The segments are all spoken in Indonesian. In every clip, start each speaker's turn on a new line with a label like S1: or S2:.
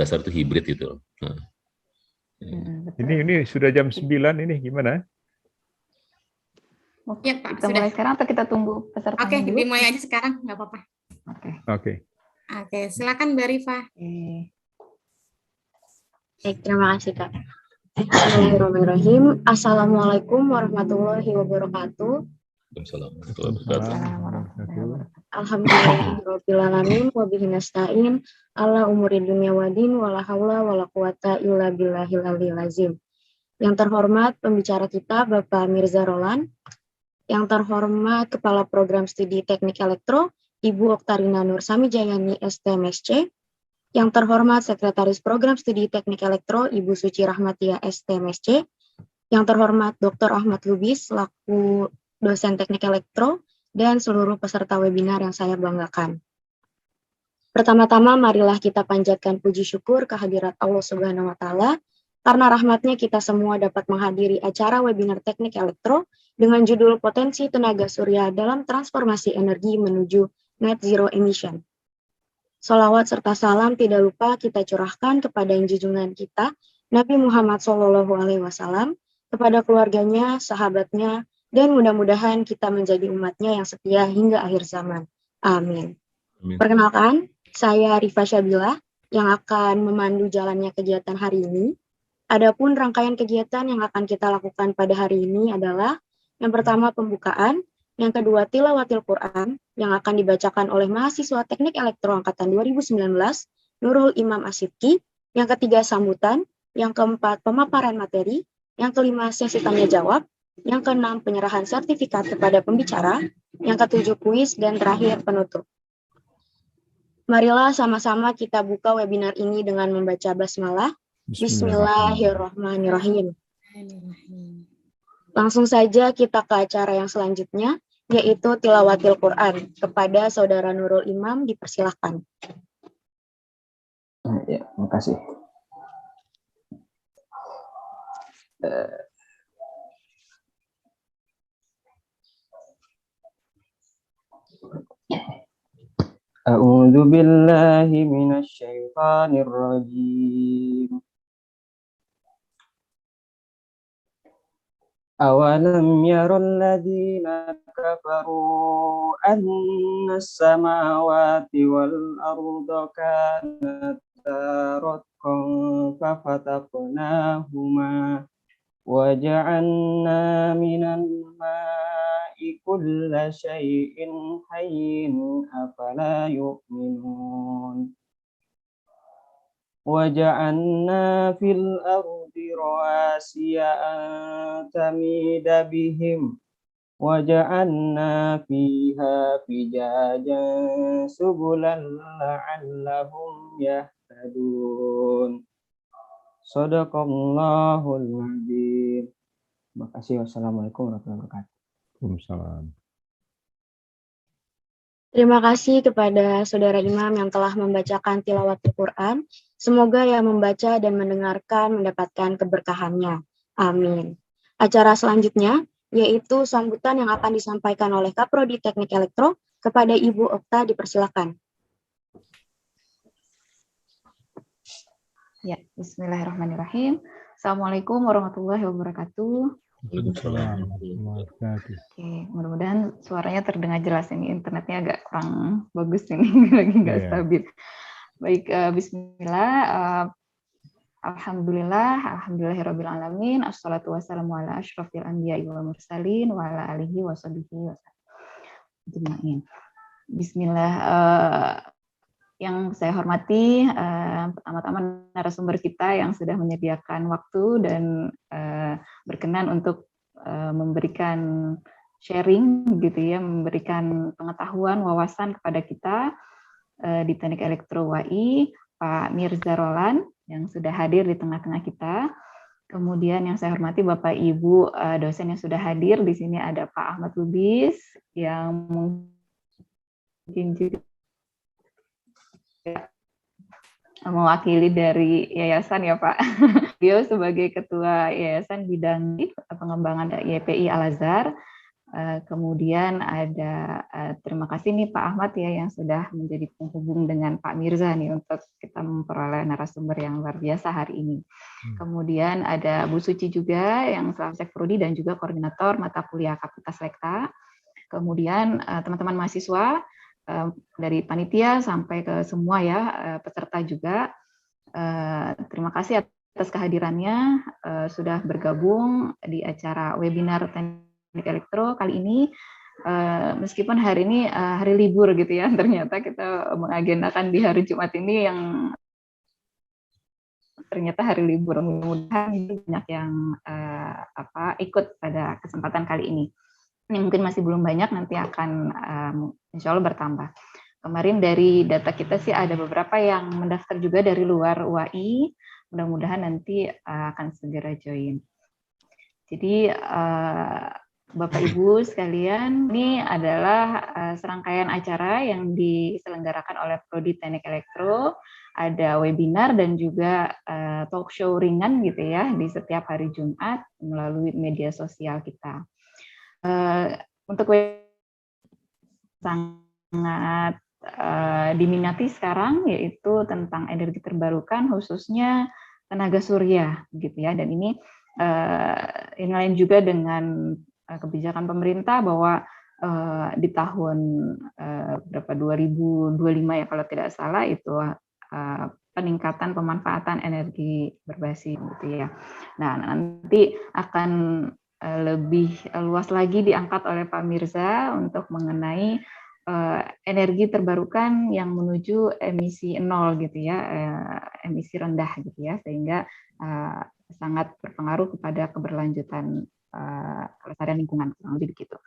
S1: dasar itu hibrid gitu. Nah.
S2: Ini sudah jam 9 ini gimana?
S3: Oke, Pak.
S4: Kita mulai sekarang atau kita tunggu peserta
S3: Oke,
S4: dulu?
S3: dimulai aja sekarang, nggak apa-apa.
S2: Oke,
S3: Silakan Mbak Rifa.
S5: Baik, terima kasih Kak. Bismillahirrahmanirrahim. Assalamualaikum warahmatullahi wabarakatuh. Alhamdulillahirrahmanirrahim. Wabihi nasta'in ala umuri dunya wadin wala haula wala quwata illa billahil aliyil azim. Yang terhormat pembicara kita Bapak Mirza Roland. Yang terhormat Kepala Program Studi Teknik Elektro Ibu Oktarina Nur Samijayani STMSC. Yang terhormat Sekretaris Program Studi Teknik Elektro Ibu Suci Rahmatia STMSC. Yang terhormat Dr. Ahmad Lubis selaku dosen Teknik Elektro dan seluruh peserta webinar yang saya banggakan. Pertama-tama marilah kita panjatkan puji syukur kehadirat Allah Subhanahu wa taala karena rahmatnya kita semua dapat menghadiri acara webinar Teknik Elektro dengan judul Potensi Tenaga Surya dalam Transformasi Energi Menuju Net Zero Emission. Sholawat serta salam tidak lupa kita curahkan kepada yang junjungan kita, Nabi Muhammad SAW, kepada keluarganya, sahabatnya, dan mudah-mudahan kita menjadi umatnya yang setia hingga akhir zaman. Amin. Perkenalkan, saya Rifa Syabila yang akan memandu jalannya kegiatan hari ini. Adapun rangkaian kegiatan yang akan kita lakukan pada hari ini adalah yang pertama pembukaan, yang kedua tilawatil Quran yang akan dibacakan oleh mahasiswa Teknik Elektro angkatan 2019 Nurul Imam Asyidki, yang ketiga sambutan, yang keempat pemaparan materi, yang kelima sesi tanya jawab, yang keenam penyerahan sertifikat kepada pembicara, yang ketujuh kuis, dan terakhir penutup. Marilah sama-sama kita buka webinar ini dengan membaca basmalah. Bismillahirrahmanirrahim. Langsung saja kita ke acara yang selanjutnya, yaitu tilawatil Quran. Kepada Saudara Nurul Imam, dipersilahkan.
S6: Ya, makasih. A'udzu billahi minasy syaithanir rajim. Awalam yaral ladzina kafaru annas samawati wal arda kanata ratqan fafataqnahuma wa ja'alna minal ma'i kulla syai'in hayyin afala yu'minun. وَجَعَلْنَا فِي الْأَرْضِ رَوَاسِيَ أَن تَمِيدَ بِهِمْ وَجَعَلْنَا فِيهَا فِجَاجًا سُبُلًا لَعَلَّهُمْ يَهْتَدُونَ. Shadaqallahul Azim. Terima kasih. Wassalamualaikum warahmatullahi wabarakatuh.
S2: Waalaikumsalam.
S5: Terima kasih kepada Saudara Imam yang telah membacakan tilawatul Quran. Semoga yang membaca dan mendengarkan mendapatkan keberkahannya. Amin. Acara selanjutnya yaitu sambutan yang akan disampaikan oleh Kaprodi Teknik Elektro kepada Ibu Okta, dipersilakan.
S4: Ya, bismillahirrahmanirrahim. Assalamualaikum warahmatullahi wabarakatuh.
S2: Waalaikumsalam.
S4: Oke, mudah-mudahan suaranya terdengar jelas. Ini internetnya agak kurang bagus ini, lagi nggak stabil. Baik, bismillah. Alhamdulillahirabbil alamin. Assalatu wassalamu ala asyrofil anbiya'i wal mursalin wa ala alihi washabihi wasallam. Bismillah. Yang saya hormati, pertama-tama narasumber kita yang sudah menyediakan waktu dan berkenan untuk memberikan sharing, gitu ya, memberikan pengetahuan, wawasan kepada kita di Teknik Elektro UI, Pak Mirza Roland yang sudah hadir di tengah-tengah kita. Kemudian yang saya hormati Bapak Ibu dosen yang sudah hadir di sini, ada Pak Ahmad Lubis yang mungkin juga mewakili dari yayasan ya Pak. Beliau sebagai Ketua Yayasan Bidang Pengembangan YPI Al-Azhar. Kemudian ada terima kasih nih Pak Ahmad ya yang sudah menjadi penghubung dengan Pak Mirza nih untuk kita memperoleh narasumber yang luar biasa hari ini. Kemudian ada Bu Suci juga yang selaku Sekprodi dan juga koordinator mata kuliah Fakultas Lekta. Kemudian teman-teman mahasiswa dari panitia sampai ke semua ya peserta juga. Terima kasih atas kehadirannya sudah bergabung di acara webinar Teknik Elektro kali ini. Meskipun hari ini hari libur gitu ya, ternyata kita mengagendakan di hari Jumat ini yang ternyata hari libur. Mudah-mudahan banyak yang ikut pada kesempatan kali ini. Ini mungkin masih belum banyak, nanti akan insya Allah bertambah. Kemarin dari data kita sih ada beberapa yang mendaftar juga dari luar UAI. Mudah-mudahan nanti akan segera join. Jadi Bapak Ibu sekalian, ini adalah serangkaian acara yang diselenggarakan oleh Prodi Teknik Elektro. Ada webinar dan juga talk show ringan gitu ya di setiap hari Jumat melalui media sosial kita. Untuk sangat diminati sekarang yaitu tentang energi terbarukan khususnya tenaga surya gitu ya, dan ini lain juga dengan kebijakan pemerintah bahwa di tahun 2025 ya kalau tidak salah itu peningkatan pemanfaatan energi berbasis gitu ya. Nah, nanti akan lebih luas lagi diangkat oleh Pak Mirza untuk mengenai energi terbarukan yang menuju emisi nol gitu ya, emisi rendah gitu ya, sehingga sangat berpengaruh kepada keberlanjutan kelestarian lingkungan, kurang lebih begitu.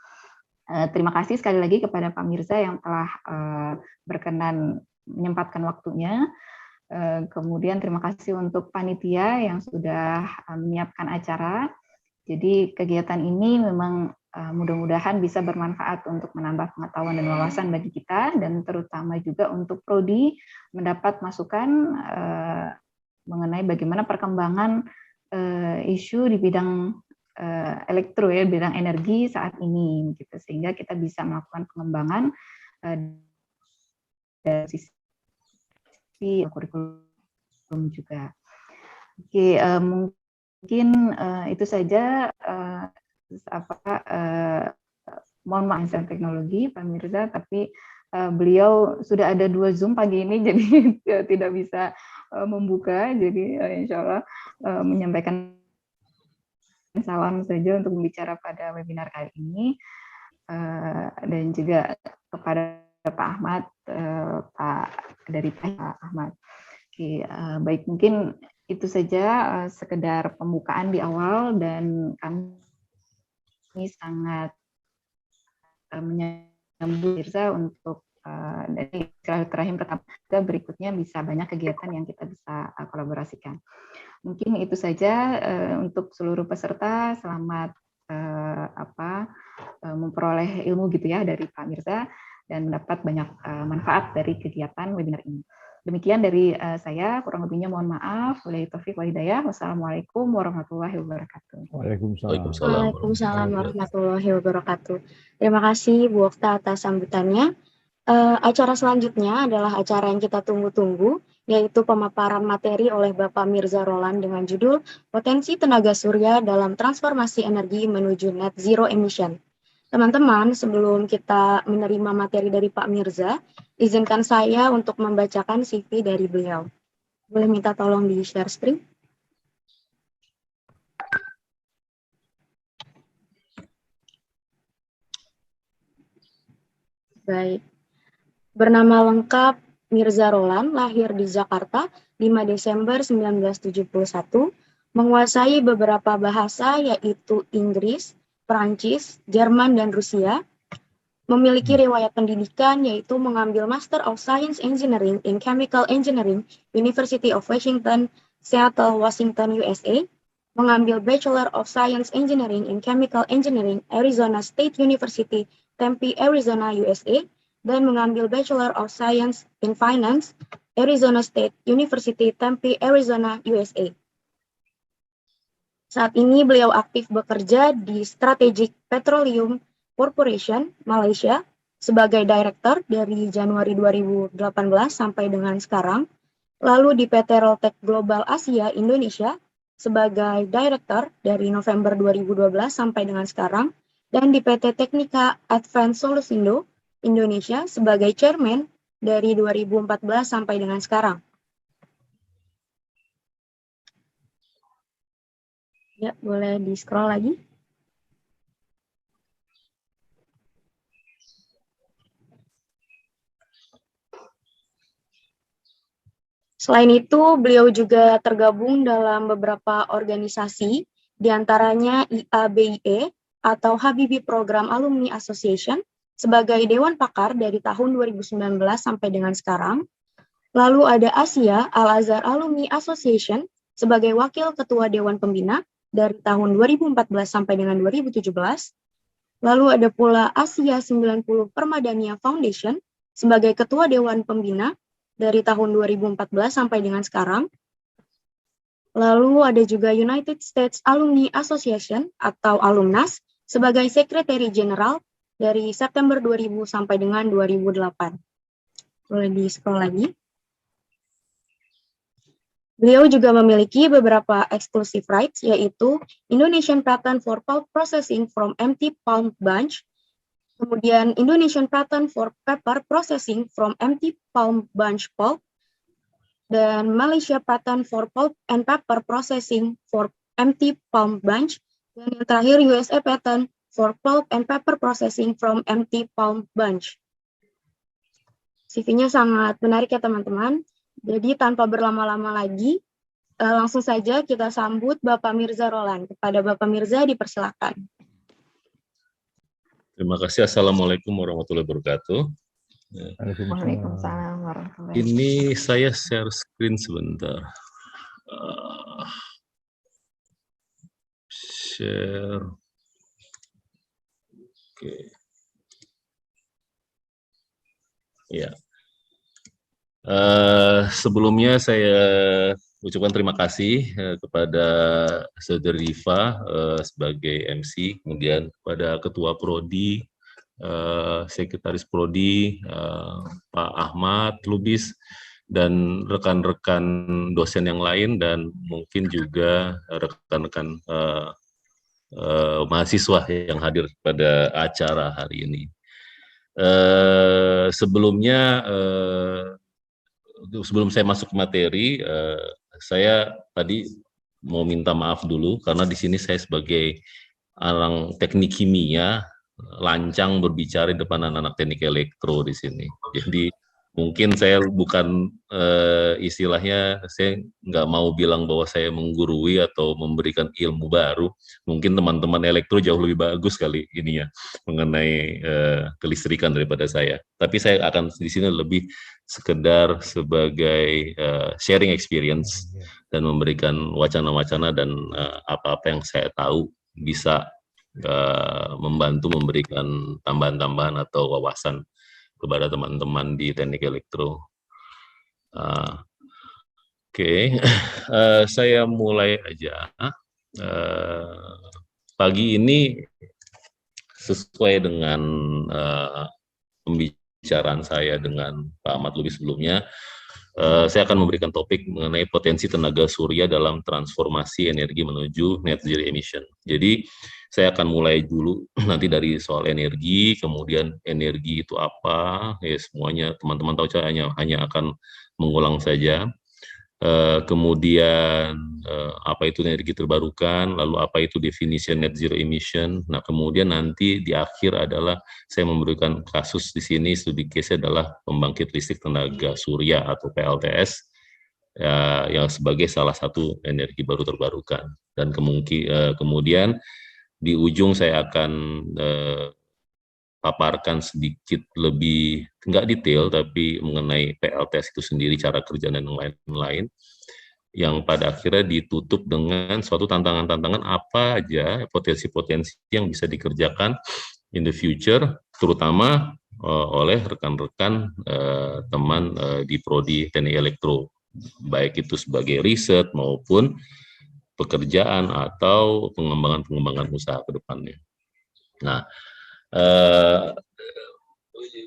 S4: Terima kasih sekali lagi kepada Pak Mirza yang telah berkenan menyempatkan waktunya. Kemudian terima kasih untuk panitia yang sudah menyiapkan acara. Jadi kegiatan ini memang mudah-mudahan bisa bermanfaat untuk menambah pengetahuan dan wawasan bagi kita, dan terutama juga untuk Prodi mendapat masukan mengenai bagaimana perkembangan isu di bidang elektro ya, bidang energi saat ini gitu, sehingga kita bisa melakukan pengembangan dari sisi kurikulum juga. Oke, mungkin itu saja. Mohon maaf teknologi Pak Mirza, tapi beliau sudah ada 2 Zoom pagi ini, jadi tidak bisa membuka. Jadi insya Allah menyampaikan salam saja untuk membicara pada webinar kali ini, dan juga kepada Pak Ahmad, dari Pak Ahmad. Oke, baik, mungkin itu saja sekedar pembukaan di awal, dan kami sangat menyambut Mirza untuk dari silaturahim pertama berikutnya bisa banyak kegiatan yang kita bisa kolaborasikan. Mungkin itu saja untuk seluruh peserta. Selamat memperoleh ilmu gitu ya dari Pak Mirza dan mendapat banyak manfaat dari kegiatan webinar ini. Demikian dari saya, kurang lebihnya mohon maaf. Wabillahi taufiq wal hidayah. Wassalamualaikum warahmatullahi wabarakatuh.
S5: Waalaikumsalam warahmatullahi wabarakatuh. Terima kasih Bu Okta atas sambutannya. Acara selanjutnya adalah acara yang kita tunggu-tunggu, yaitu pemaparan materi oleh Bapak Mirza Roland dengan judul Potensi Tenaga Surya dalam Transformasi Energi Menuju Net Zero Emission. Teman-teman, sebelum kita menerima materi dari Pak Mirza, izinkan saya untuk membacakan CV dari beliau. Boleh minta tolong di share screen? Baik. Bernama lengkap Mirza Roland, lahir di Jakarta 5 Desember 1971, menguasai beberapa bahasa yaitu Inggris, Perancis, Jerman, dan Rusia. Memiliki riwayat pendidikan yaitu mengambil Master of Science Engineering in Chemical Engineering, University of Washington, Seattle, Washington, USA. Mengambil Bachelor of Science Engineering in Chemical Engineering, Arizona State University, Tempe, Arizona, USA. Dan mengambil Bachelor of Science in Finance, Arizona State University, Tempe, Arizona, USA. Saat ini beliau aktif bekerja di Strategic Petroleum Corporation, Malaysia, sebagai Director dari Januari 2018 sampai dengan sekarang. Lalu di PT Roltek Global Asia Indonesia, sebagai Director dari November 2012 sampai dengan sekarang. Dan di PT Teknika Advanced Solusindo Indonesia, sebagai Chairman dari 2014 sampai dengan sekarang. Ya, boleh di-scroll lagi. Selain itu, beliau juga tergabung dalam beberapa organisasi, diantaranya IABIE atau Habibie Program Alumni Association, sebagai Dewan Pakar dari tahun 2019 sampai dengan sekarang. Lalu ada Asia Al-Azhar Alumni Association, sebagai Wakil Ketua Dewan Pembina, dari tahun 2014 sampai dengan 2017. Lalu ada pula Asia 90 Permadania Foundation sebagai Ketua Dewan Pembina dari tahun 2014 sampai dengan sekarang. Lalu ada juga United States Alumni Association atau Alumnas sebagai Sekretari Jenderal dari September 2000 sampai dengan 2008. Boleh di-scroll lagi. Beliau juga memiliki beberapa exclusive rights, yaitu Indonesian Patent for Pulp Processing from Empty Palm Bunch, kemudian Indonesian Patent for Paper Processing from Empty Palm Bunch Pulp, dan Malaysia Patent for Pulp and Paper Processing for Empty Palm Bunch, dan yang terakhir USA Patent for Pulp and Paper Processing from Empty Palm Bunch. CV-nya sangat menarik ya teman-teman. Jadi tanpa berlama-lama lagi, langsung saja kita sambut Bapak Mirza Roland. Kepada Bapak Mirza dipersilakan.
S1: Terima kasih. Assalamualaikum warahmatullahi wabarakatuh.
S4: Waalaikumsalam warahmatullahi wabarakatuh.
S1: Ini saya share screen sebentar. Share. Oke. Ya. Sebelumnya saya ucapkan terima kasih kepada Saudari Rifa sebagai MC, kemudian kepada Ketua Prodi, Sekretaris Prodi, Pak Ahmad Lubis, dan rekan-rekan dosen yang lain, dan mungkin juga rekan-rekan mahasiswa yang hadir pada acara hari ini. Sebelum saya masuk ke materi, saya tadi mau minta maaf dulu karena di sini saya sebagai orang teknik kimia lancang berbicara di depan anak-anak teknik elektro di sini. Jadi mungkin saya bukan istilahnya, saya nggak mau bilang bahwa saya menggurui atau memberikan ilmu baru. Mungkin teman-teman elektro jauh lebih bagus kali ini ya mengenai kelistrikan daripada saya. Tapi saya akan di sini lebih sekedar sebagai sharing experience dan memberikan wacana-wacana dan apa-apa yang saya tahu bisa membantu memberikan tambahan-tambahan atau wawasan kepada teman-teman di teknik elektro. Oke. Saya mulai aja. Pagi ini sesuai dengan pembicaraan saya dengan Pak Ahmad Lubis sebelumnya, saya akan memberikan topik mengenai potensi tenaga surya dalam transformasi energi menuju net zero emission. Jadi saya akan mulai dulu nanti dari soal energi, kemudian energi itu apa, ya semuanya teman-teman tahu, saya hanya akan mengulang saja. Kemudian apa itu energi terbarukan, lalu apa itu definisi net zero emission. Nah, kemudian nanti di akhir adalah saya memberikan kasus di sini, studi case adalah pembangkit listrik tenaga surya atau PLTS yang sebagai salah satu energi baru terbarukan. Dan kemudian di ujung saya akan paparkan sedikit lebih, nggak detail, tapi mengenai PLTS itu sendiri, cara kerja dan yang lain-lain, yang pada akhirnya ditutup dengan suatu tantangan-tantangan apa aja, potensi-potensi yang bisa dikerjakan in the future, terutama oleh rekan-rekan teman di Prodi Teknik Elektro, baik itu sebagai riset maupun pekerjaan atau pengembangan usaha ke depannya. Nah,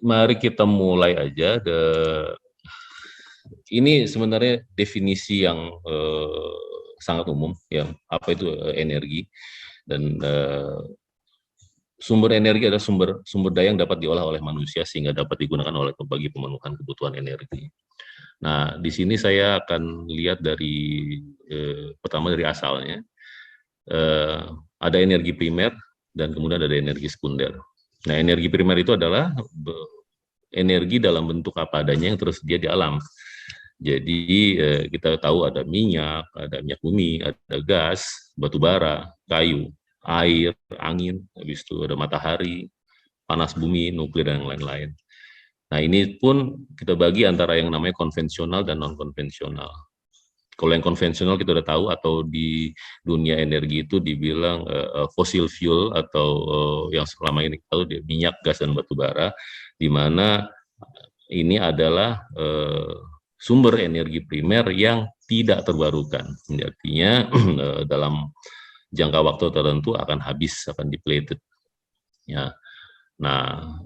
S1: Mari kita mulai aja. Ini sebenarnya definisi yang sangat umum, ya. Apa itu energi? Dan sumber energi adalah sumber daya yang dapat diolah oleh manusia sehingga dapat digunakan bagi pemenuhan kebutuhan energi. Nah, di sini saya akan lihat dari pertama dari asalnya. Ada energi primer dan kemudian ada energi sekunder. Nah, energi primer itu adalah energi dalam bentuk apa adanya yang tersedia di alam. Jadi kita tahu ada minyak bumi, ada gas, batu bara, kayu, air, angin, habis itu ada matahari, panas bumi, nuklir, dan yang lain-lain. Nah, ini pun kita bagi antara yang namanya konvensional dan non-konvensional. Kalau yang konvensional kita udah tahu, atau di dunia energi itu dibilang fossil fuel, atau yang selama ini kita tahu minyak, gas, dan batu bara, di mana ini adalah sumber energi primer yang tidak terbarukan. Artinya dalam jangka waktu tertentu akan habis, akan depleted. Ya. Nah,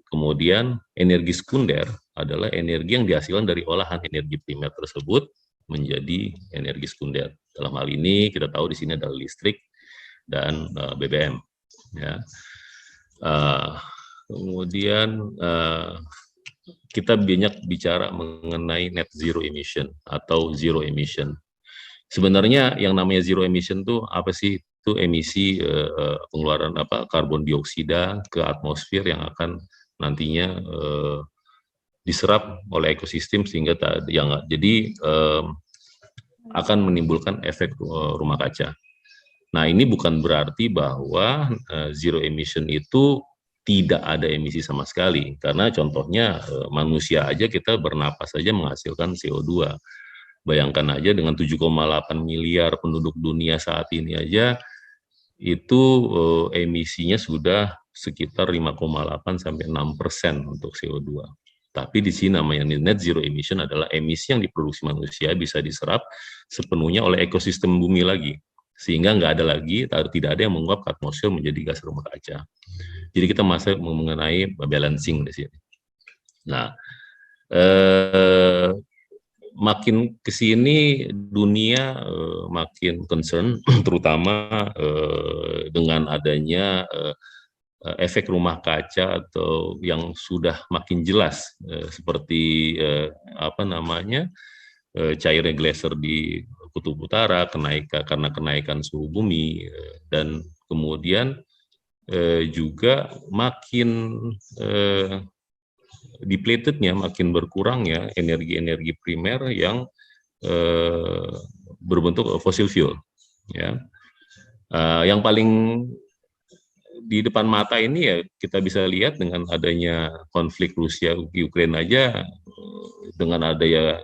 S1: kemudian energi sekunder adalah energi yang dihasilkan dari olahan energi primer tersebut menjadi energi sekunder. Dalam hal ini kita tahu di sini adalah listrik dan BBM. Ya. Kemudian kita banyak bicara mengenai net zero emission atau zero emission. Sebenarnya yang namanya zero emission itu apa sih? Itu emisi pengeluaran karbon dioksida ke atmosfer yang akan nantinya diserap oleh ekosistem sehingga jadi akan menimbulkan efek rumah kaca. Nah, ini bukan berarti bahwa zero emission itu tidak ada emisi sama sekali, karena contohnya manusia aja, kita bernapas saja menghasilkan CO2. Bayangkan aja dengan 7,8 miliar penduduk dunia saat ini aja, itu emisinya sudah sekitar 5,8 sampai 6% untuk CO2. Tapi di sini namanya net zero emission adalah emisi yang diproduksi manusia bisa diserap sepenuhnya oleh ekosistem bumi lagi, sehingga nggak ada lagi, tidak ada yang menguap ke atmosfer menjadi gas rumah kaca. Jadi kita masih mengenai balancing di sini. Nah, makin ke sini dunia makin concern, terutama dengan adanya efek rumah kaca atau yang sudah makin jelas, seperti cairnya glacier di Kutub Utara, karena kenaikan suhu bumi, dan kemudian juga makin depletednya, makin berkurangnya energi-energi primer yang berbentuk fossil fuel. Ya, yang paling di depan mata ini ya kita bisa lihat dengan adanya konflik Rusia Ukraina aja, dengan adanya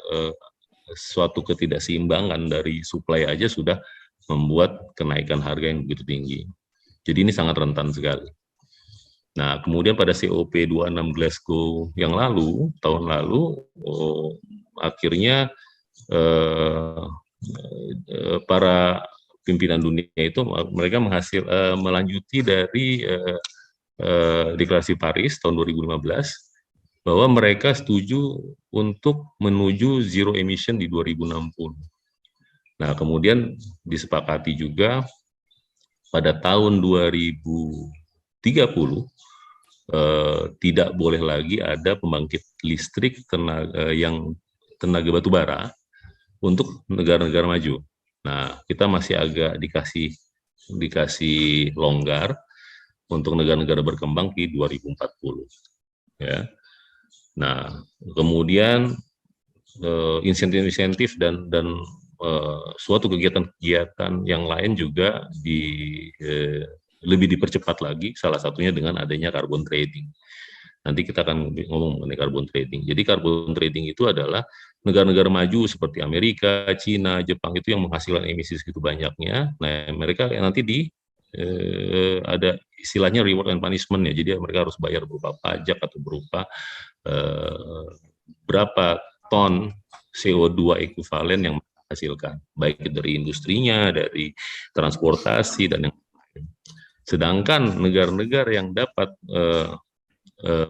S1: suatu ketidakseimbangan dari supply aja sudah membuat kenaikan harga yang begitu tinggi. Jadi ini sangat rentan sekali. Nah, kemudian pada COP26 Glasgow yang lalu, tahun lalu, akhirnya para pimpinan dunia itu mereka melanjuti dari deklarasi Paris tahun 2015 bahwa mereka setuju untuk menuju zero emission di 2060. Nah, kemudian disepakati juga pada tahun 2030 tidak boleh lagi ada pembangkit listrik tenaga batu bara untuk negara-negara maju. Nah, kita masih agak dikasih longgar untuk negara-negara berkembang di 2040. Ya. Nah, kemudian insentif-insentif dan suatu kegiatan-kegiatan yang lain juga lebih dipercepat lagi, salah satunya dengan adanya carbon trading. Nanti kita akan ngomong mengenai carbon trading. Jadi carbon trading itu adalah negara-negara maju seperti Amerika, Cina, Jepang itu yang menghasilkan emisi segitu banyaknya. Nah, mereka nanti ada istilahnya reward and punishment ya. Jadi mereka harus bayar berupa pajak atau berupa berapa ton CO2 ekuivalen yang hasilkan, baik dari industrinya, dari transportasi, dan yang lain. Sedangkan negara-negara yang dapat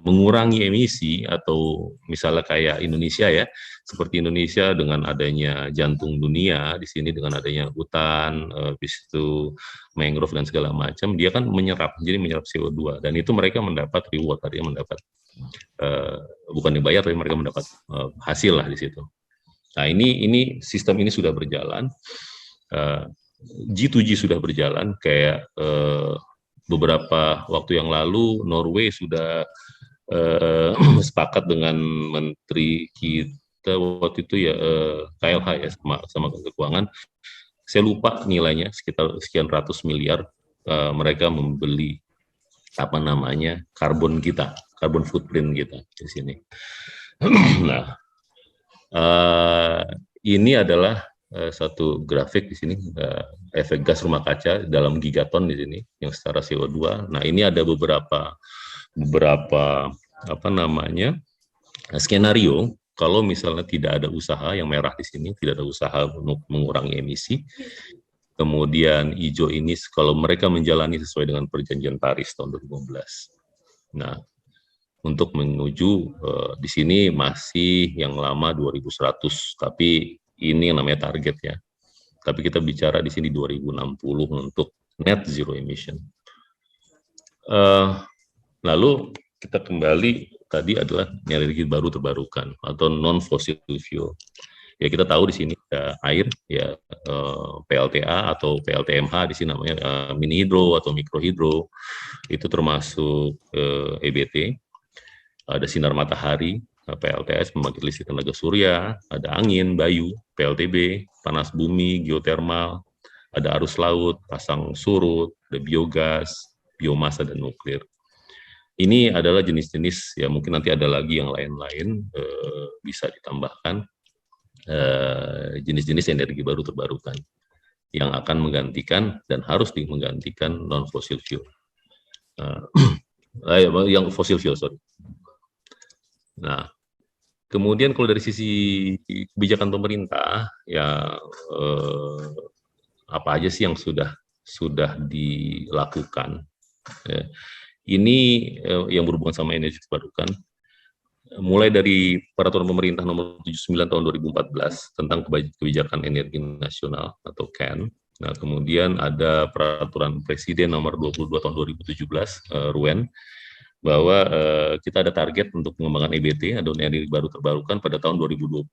S1: mengurangi emisi, atau misalnya kayak Indonesia ya, seperti Indonesia dengan adanya jantung dunia di sini, dengan adanya hutan, habis itu mangrove dan segala macam, dia kan menyerap, jadi menyerap CO2, dan itu mereka mendapat reward, artinya mendapat bukan dibayar, tapi mereka mendapat hasil lah di situ. Nah, ini sistem ini sudah berjalan, G2G sudah berjalan, kayak beberapa waktu yang lalu Norway sudah sepakat dengan menteri kita waktu itu ya, KLH ya, sama keuangan, saya lupa nilainya, sekitar sekian ratus miliar, mereka membeli apa namanya karbon kita, karbon footprint kita di sini. Nah, ini adalah satu grafik di sini, efek gas rumah kaca dalam gigaton di sini yang secara CO2. Nah, ini ada beberapa apa namanya skenario kalau misalnya tidak ada usaha, yang merah di sini tidak ada usaha untuk mengurangi emisi. Kemudian hijau ini kalau mereka menjalani sesuai dengan perjanjian Paris tahun 2015. Nah, untuk menuju di sini masih yang lama 2100, tapi ini yang namanya target ya. Tapi kita bicara di sini 2060 untuk net zero emission. Lalu kita kembali tadi adalah energi baru terbarukan atau non fossil fuel. Ya, kita tahu di sini ada air ya, PLTA atau PLTMH di sini namanya mini hidro atau mikro hidro, itu termasuk EBT. Ada sinar matahari, PLTS, pembangkit listrik tenaga surya, ada angin, bayu, PLTB, panas bumi, geotermal, ada arus laut, pasang surut, ada biogas, biomasa, dan nuklir. Ini adalah jenis-jenis, ya mungkin nanti ada lagi yang lain-lain, bisa ditambahkan jenis-jenis energi baru terbarukan yang akan menggantikan dan harus menggantikan non-fossil fuel. Yang fossil fuel, sorry. Nah, kemudian kalau dari sisi kebijakan pemerintah, ya apa aja sih yang sudah dilakukan? Ini yang berhubungan sama energi terbarukan, mulai dari peraturan pemerintah nomor 79 tahun 2014 tentang kebijakan energi nasional atau CAN. Nah, kemudian ada peraturan presiden nomor 22 tahun 2017 RUEN, bahwa kita ada target untuk pengembangan EBT atau energi baru terbarukan pada tahun 2025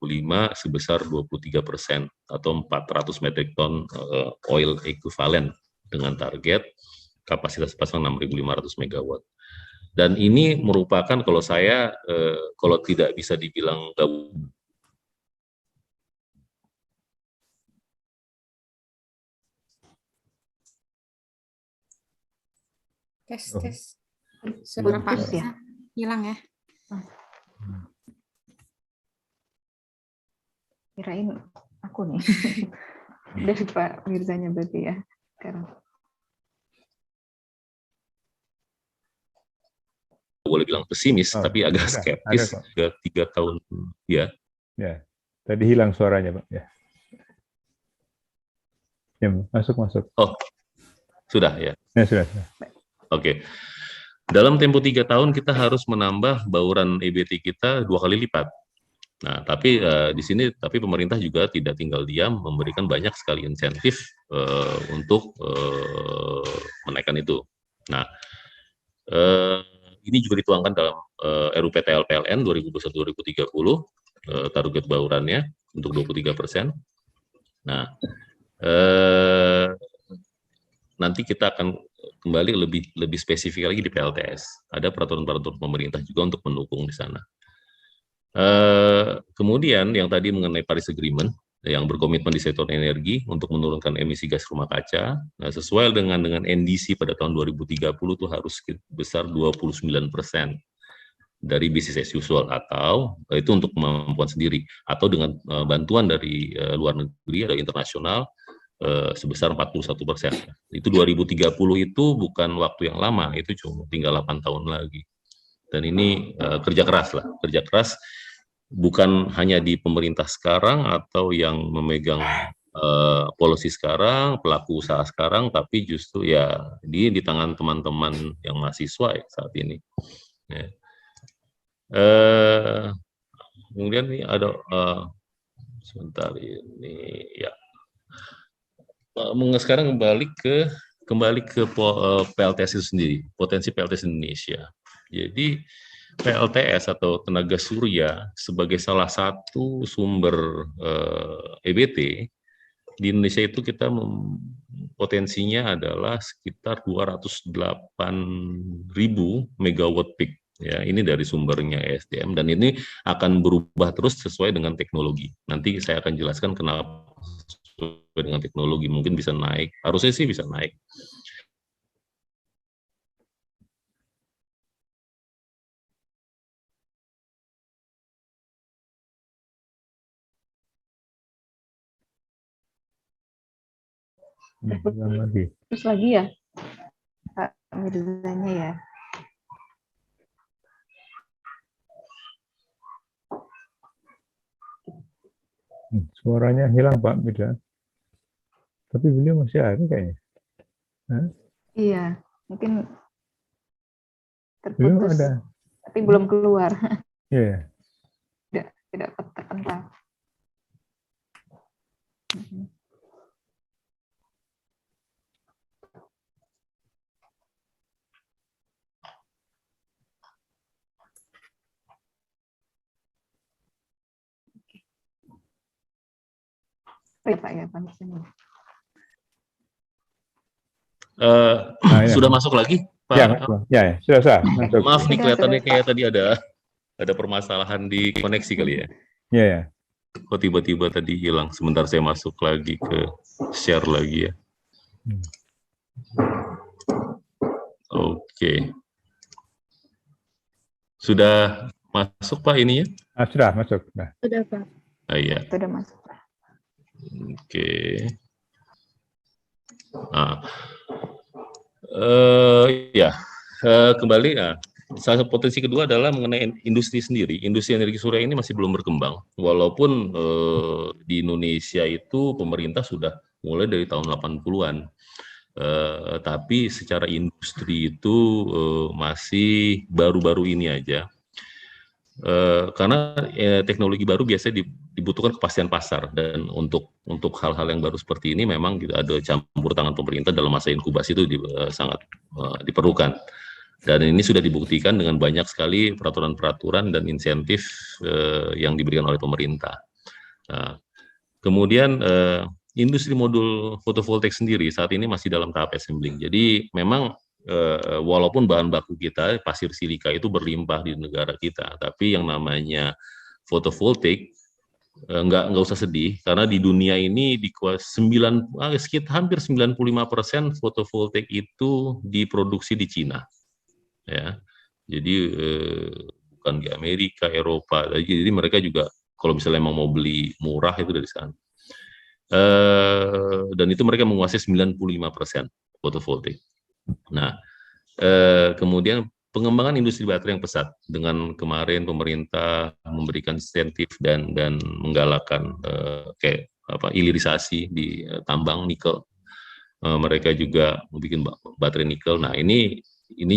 S1: sebesar 23% atau 400 metrik ton oil equivalent dengan target kapasitas pasang 6.500 megawatt. Dan ini merupakan kalau saya kalau tidak bisa dibilang
S3: tes. Suara Pak
S4: ya?
S3: hilang ya.
S4: Kirain aku nih. Dari Pak Mirzanya berarti ya sekarang.
S1: Boleh bilang pesimis, tapi agak skeptis ke 3 tahun ya.
S2: Ya, tadi hilang suaranya, Pak. Ya, masuk.
S1: Oh, sudah ya.
S2: Ya, sudah.
S1: Oke. Dalam tempo 3 tahun kita harus menambah bauran EBT kita 2 kali lipat. Nah, tapi di sini pemerintah juga tidak tinggal diam, memberikan banyak sekali insentif untuk menaikkan itu. Nah, ini juga dituangkan dalam RUPTL-PLN 2021-2030, target baurannya untuk 23%. Nah, nanti kita akan kembali lebih spesifik lagi di PLTS. Ada peraturan-peraturan pemerintah juga untuk mendukung di sana. Kemudian yang tadi mengenai Paris Agreement, yang berkomitmen di sektor energi untuk menurunkan emisi gas rumah kaca, nah, sesuai dengan NDC pada tahun 2030 itu harus besar 29% dari business as usual, atau itu untuk kemampuan sendiri, atau dengan bantuan dari luar negeri atau internasional sebesar 41%. Itu 2030 itu bukan waktu yang lama, itu cuma tinggal 8 tahun lagi. Dan ini kerja keras bukan hanya di pemerintah sekarang atau yang memegang policy sekarang, pelaku usaha sekarang, tapi justru ya di tangan teman-teman yang mahasiswa ya, saat ini. Ya. Kemudian ini ada sebentar ini ya. Sekarang kembali ke PLTS itu sendiri, potensi PLTS Indonesia. Jadi PLTS atau tenaga surya sebagai salah satu sumber EBT di Indonesia itu kita potensinya adalah sekitar 208.000 megawatt peak. Ya, ini dari sumbernya ESDM dan ini akan berubah terus sesuai dengan teknologi. Nanti saya akan jelaskan kenapa sesuai dengan teknologi mungkin bisa naik. Harusnya sih bisa naik.
S4: Terus lagi ya, Pak Mirzanya ya.
S2: Suaranya hilang Pak Mirza. Tapi beliau masih ada kayaknya. Hah?
S4: Iya, mungkin
S2: Beliau
S4: terputus,
S2: ada.
S4: tapi belum keluar.
S2: Iya.
S4: Tidak terpental. Ya Pak ya, Pak.
S1: Sudah masuk lagi, Pak?
S2: Ya, sudah. Masuk.
S1: Maaf nih kelihatannya kayak tadi ada permasalahan di koneksi kali ya.
S2: Iya.
S1: Kok tiba-tiba tadi hilang. Sebentar saya masuk lagi ke share lagi ya. Oke. Sudah masuk Pak ininya?
S2: Sudah masuk.
S5: Sudah, Pak.
S1: Iya.
S4: Sudah masuk.
S1: Oke. Kembali ya. Salah satu potensi kedua adalah mengenai industri sendiri. Industri energi surya ini masih belum berkembang. Walaupun di Indonesia itu pemerintah sudah mulai dari tahun 80-an. Tapi secara industri itu masih baru-baru ini aja. Karena teknologi baru biasanya dibutuhkan kepastian pasar, dan untuk hal-hal yang baru seperti ini memang ada campur tangan pemerintah dalam masa inkubasi itu sangat diperlukan. Dan ini sudah dibuktikan dengan banyak sekali peraturan-peraturan dan insentif yang diberikan oleh pemerintah. Kemudian industri modul fotovoltaik sendiri saat ini masih dalam tahap assembling. Jadi memang walaupun bahan baku kita pasir silika itu berlimpah di negara kita, tapi yang namanya fotovoltaik nggak usah sedih, karena di dunia ini hampir 95% fotovoltaik itu diproduksi di Cina, ya. Jadi bukan di Amerika, Eropa. Jadi mereka juga kalau misalnya mau beli murah itu dari sana. Dan itu mereka menguasai 95% fotovoltaik. Nah, kemudian pengembangan industri baterai yang pesat, dengan kemarin pemerintah memberikan insentif dan menggalakkan hilirisasi di tambang nikel. Mereka juga membuat baterai nikel. Nah, ini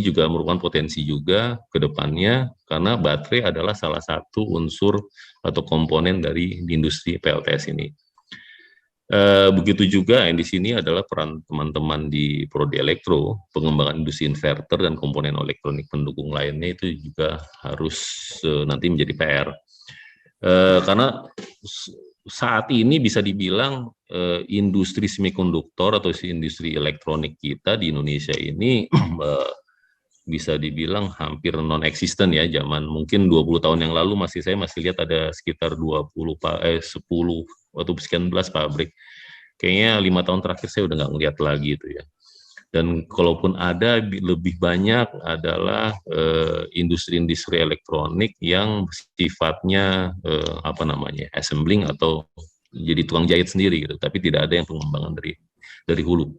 S1: juga merupakan potensi juga ke depannya, karena baterai adalah salah satu unsur atau komponen dari industri PLTS ini. Begitu juga yang di sini adalah peran teman-teman di Prodi Elektro, pengembangan industri inverter dan komponen elektronik pendukung lainnya itu juga harus nanti menjadi PR. Karena saat ini bisa dibilang industri semikonduktor atau industri elektronik kita di Indonesia ini bisa dibilang hampir non-eksisten ya. Zaman mungkin 20 tahun yang lalu saya masih lihat ada sekitar 10 atau sekian belas pabrik. Kayaknya 5 tahun terakhir saya udah nggak ngeliat lagi itu ya. Dan kalaupun ada, lebih banyak adalah industri-industri elektronik yang sifatnya assembling atau jadi tukang jahit sendiri gitu, tapi tidak ada yang pengembangan dari hulu.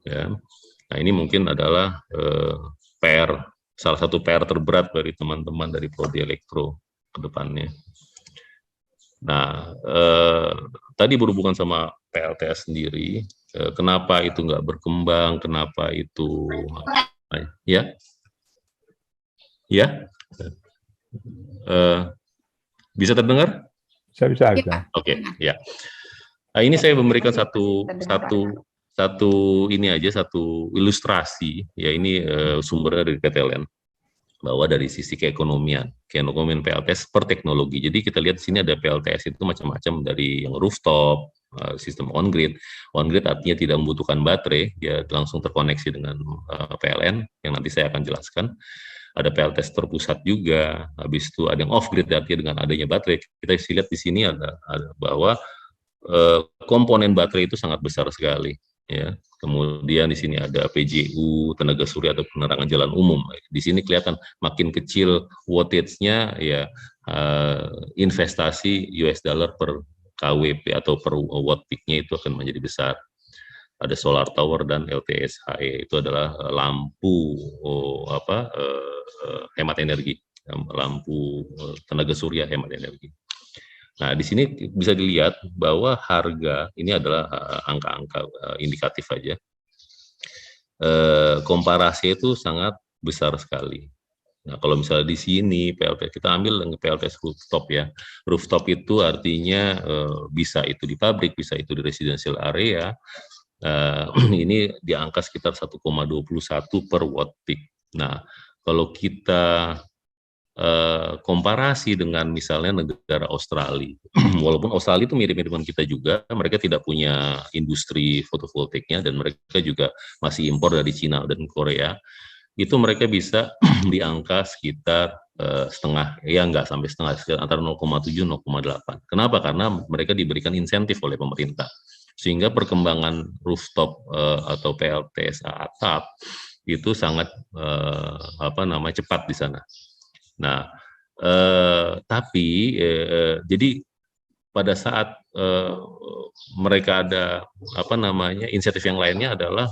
S1: Ya. Nah, ini mungkin adalah salah satu PR terberat dari teman-teman dari Prodi Elektro ke depannya. Nah, tadi berhubungan sama PLTS sendiri, kenapa itu nggak berkembang, kenapa itu, ya, ya, bisa terdengar?
S2: Bisa.
S1: Oke, ya. Nah, ini saya memberikan satu ini aja, satu ilustrasi, ya ini sumbernya dari PTLN, bahwa dari sisi keekonomian PLTS per teknologi. Jadi kita lihat di sini ada PLTS itu macam-macam, dari yang rooftop, sistem on-grid. On-grid artinya tidak membutuhkan baterai, dia langsung terkoneksi dengan PLN, yang nanti saya akan jelaskan. Ada PLTS terpusat juga, habis itu ada yang off-grid, artinya dengan adanya baterai. Kita lihat di sini ada bahwa komponen baterai itu sangat besar sekali, ya. Kemudian di sini ada PJU, tenaga surya atau penerangan jalan umum. Di sini kelihatan makin kecil wattage-nya, ya, investasi US dollar per KWP atau per watt peak-nya itu akan menjadi besar. Ada solar tower dan LTSHE, itu adalah lampu hemat energi, lampu tenaga surya hemat energi. Nah, di sini bisa dilihat bahwa harga ini adalah angka-angka indikatif aja. Komparasi itu sangat besar sekali. Nah, kalau misalnya di sini PLTS, kita ambil PLTS rooftop ya. Rooftop itu artinya bisa itu di pabrik, bisa itu di residential area. Ini di angka sekitar 1,21 per watt peak. Nah, kalau kita komparasi dengan misalnya negara Australia, walaupun Australia itu mirip-mirip dengan kita juga, mereka tidak punya industri fotovoltaiknya dan mereka juga masih impor dari Cina dan Korea, itu mereka bisa di angka sekitar setengah, ya nggak sampai setengah, sekitar antara 0,7 0,8. Kenapa? Karena mereka diberikan insentif oleh pemerintah, sehingga perkembangan rooftop atau PLTS atap itu sangat cepat di sana. Nah, tapi jadi pada saat mereka ada insentif yang lainnya adalah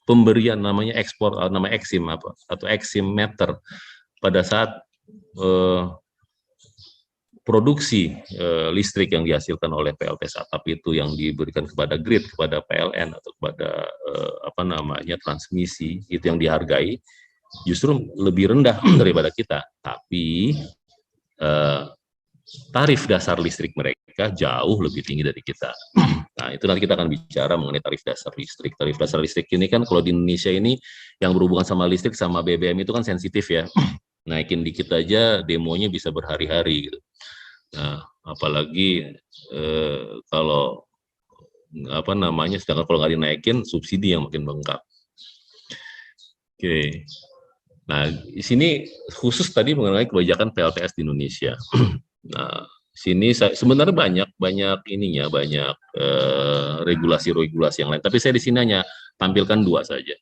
S1: pemberian namanya ekspor, nama eksim atau eksim meter pada saat produksi listrik yang dihasilkan oleh PLTS atap itu yang diberikan kepada grid, kepada PLN atau kepada transmisi, itu yang dihargai justru lebih rendah daripada kita, tapi tarif dasar listrik mereka jauh lebih tinggi dari kita. Nah, itu nanti kita akan bicara mengenai tarif dasar listrik. Tarif dasar listrik ini kan kalau di Indonesia ini yang berhubungan sama listrik sama BBM itu kan sensitif ya. Naikin dikit aja demonya bisa berhari-hari gitu. Nah, apalagi kalau sedangkan kalau nggak dinaikin subsidi yang makin bengkak. Oke. Nah, di sini khusus tadi mengenai kebijakan PLTS di Indonesia. Nah, sini sebenarnya banyak regulasi-regulasi yang lain. Tapi saya di sini hanya tampilkan dua saja.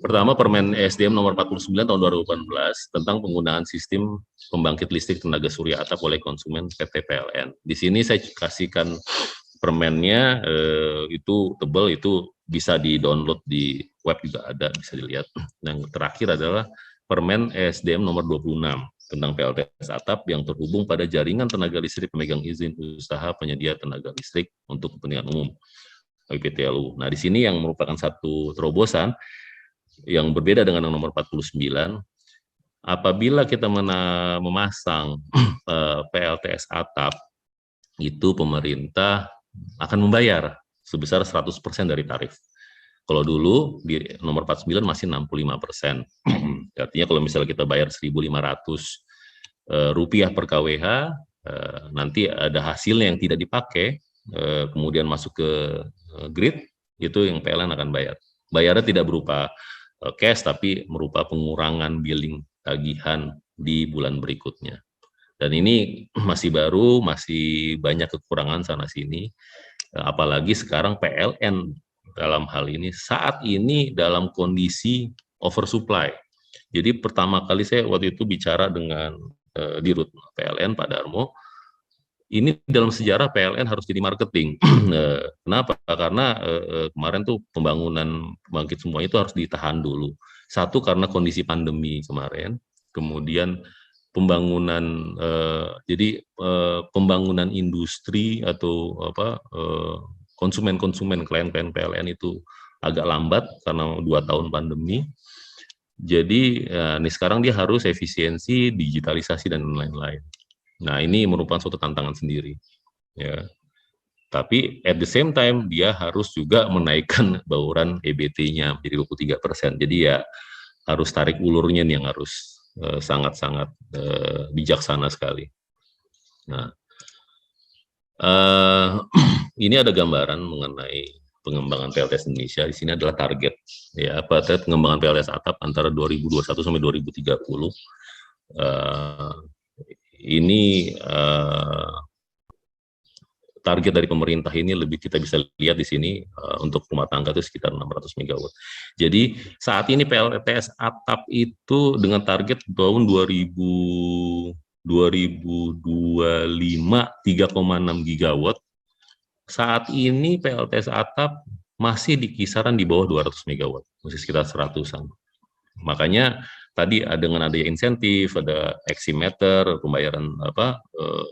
S1: Pertama, Permen ESDM nomor 49 tahun 2018 tentang penggunaan sistem pembangkit listrik tenaga surya atap oleh konsumen PT PLN. Di sini saya kasihkan permennya, itu tebal, itu bisa di-download di web juga ada, bisa dilihat. Yang terakhir adalah Permen ESDM nomor 26 tentang PLTS atap yang terhubung pada jaringan tenaga listrik pemegang izin usaha penyedia tenaga listrik untuk kepentingan umum (PTLU). Nah, di sini yang merupakan satu terobosan yang berbeda dengan yang nomor 49, apabila kita memasang PLTS atap, itu pemerintah akan membayar sebesar 100% dari tarif. Kalau dulu di nomor 49 masih 65%. Artinya kalau misalnya kita bayar 1.500 rupiah per kWh, nanti ada hasilnya yang tidak dipakai, kemudian masuk ke grid, itu yang PLN akan bayar. Bayarnya tidak berupa cash, tapi merupa pengurangan billing tagihan di bulan berikutnya. Dan ini masih baru, masih banyak kekurangan sana-sini, apalagi sekarang PLN dalam hal ini saat ini dalam kondisi oversupply. Jadi pertama kali saya waktu itu bicara dengan Dirut PLN Pak Darmo, ini dalam sejarah PLN harus jadi marketing. Kenapa? Karena kemarin tuh pembangunan pembangkit semuanya itu harus ditahan dulu. Satu, karena kondisi pandemi kemarin, kemudian pembangunan pembangunan industri atau konsumen-konsumen klien-klien PLN itu agak lambat karena 2 tahun pandemi. Jadi ini sekarang dia harus efisiensi, digitalisasi dan lain-lain. Nah, ini merupakan suatu tantangan sendiri, ya. Tapi at the same time dia harus juga menaikkan bauran EBT-nya menjadi 23%. Jadi ya harus tarik ulurnya nih yang harus sangat-sangat bijaksana sekali. Nah, ini ada gambaran mengenai pengembangan PLTS Indonesia. Di sini adalah target, ya, pengembangan PLTS atap antara 2021 sampai 2030. Ini target dari pemerintah ini kita bisa lihat di sini untuk rumah tangga itu sekitar 600 MW. Jadi saat ini PLTS atap itu dengan target tahun 2025 3,6 gigawatt. Saat ini PLTS atap masih di kisaran di bawah 200 MW, masih sekitar 100-an. Makanya tadi dengan adanya insentif, ada eksimeter, pembayaran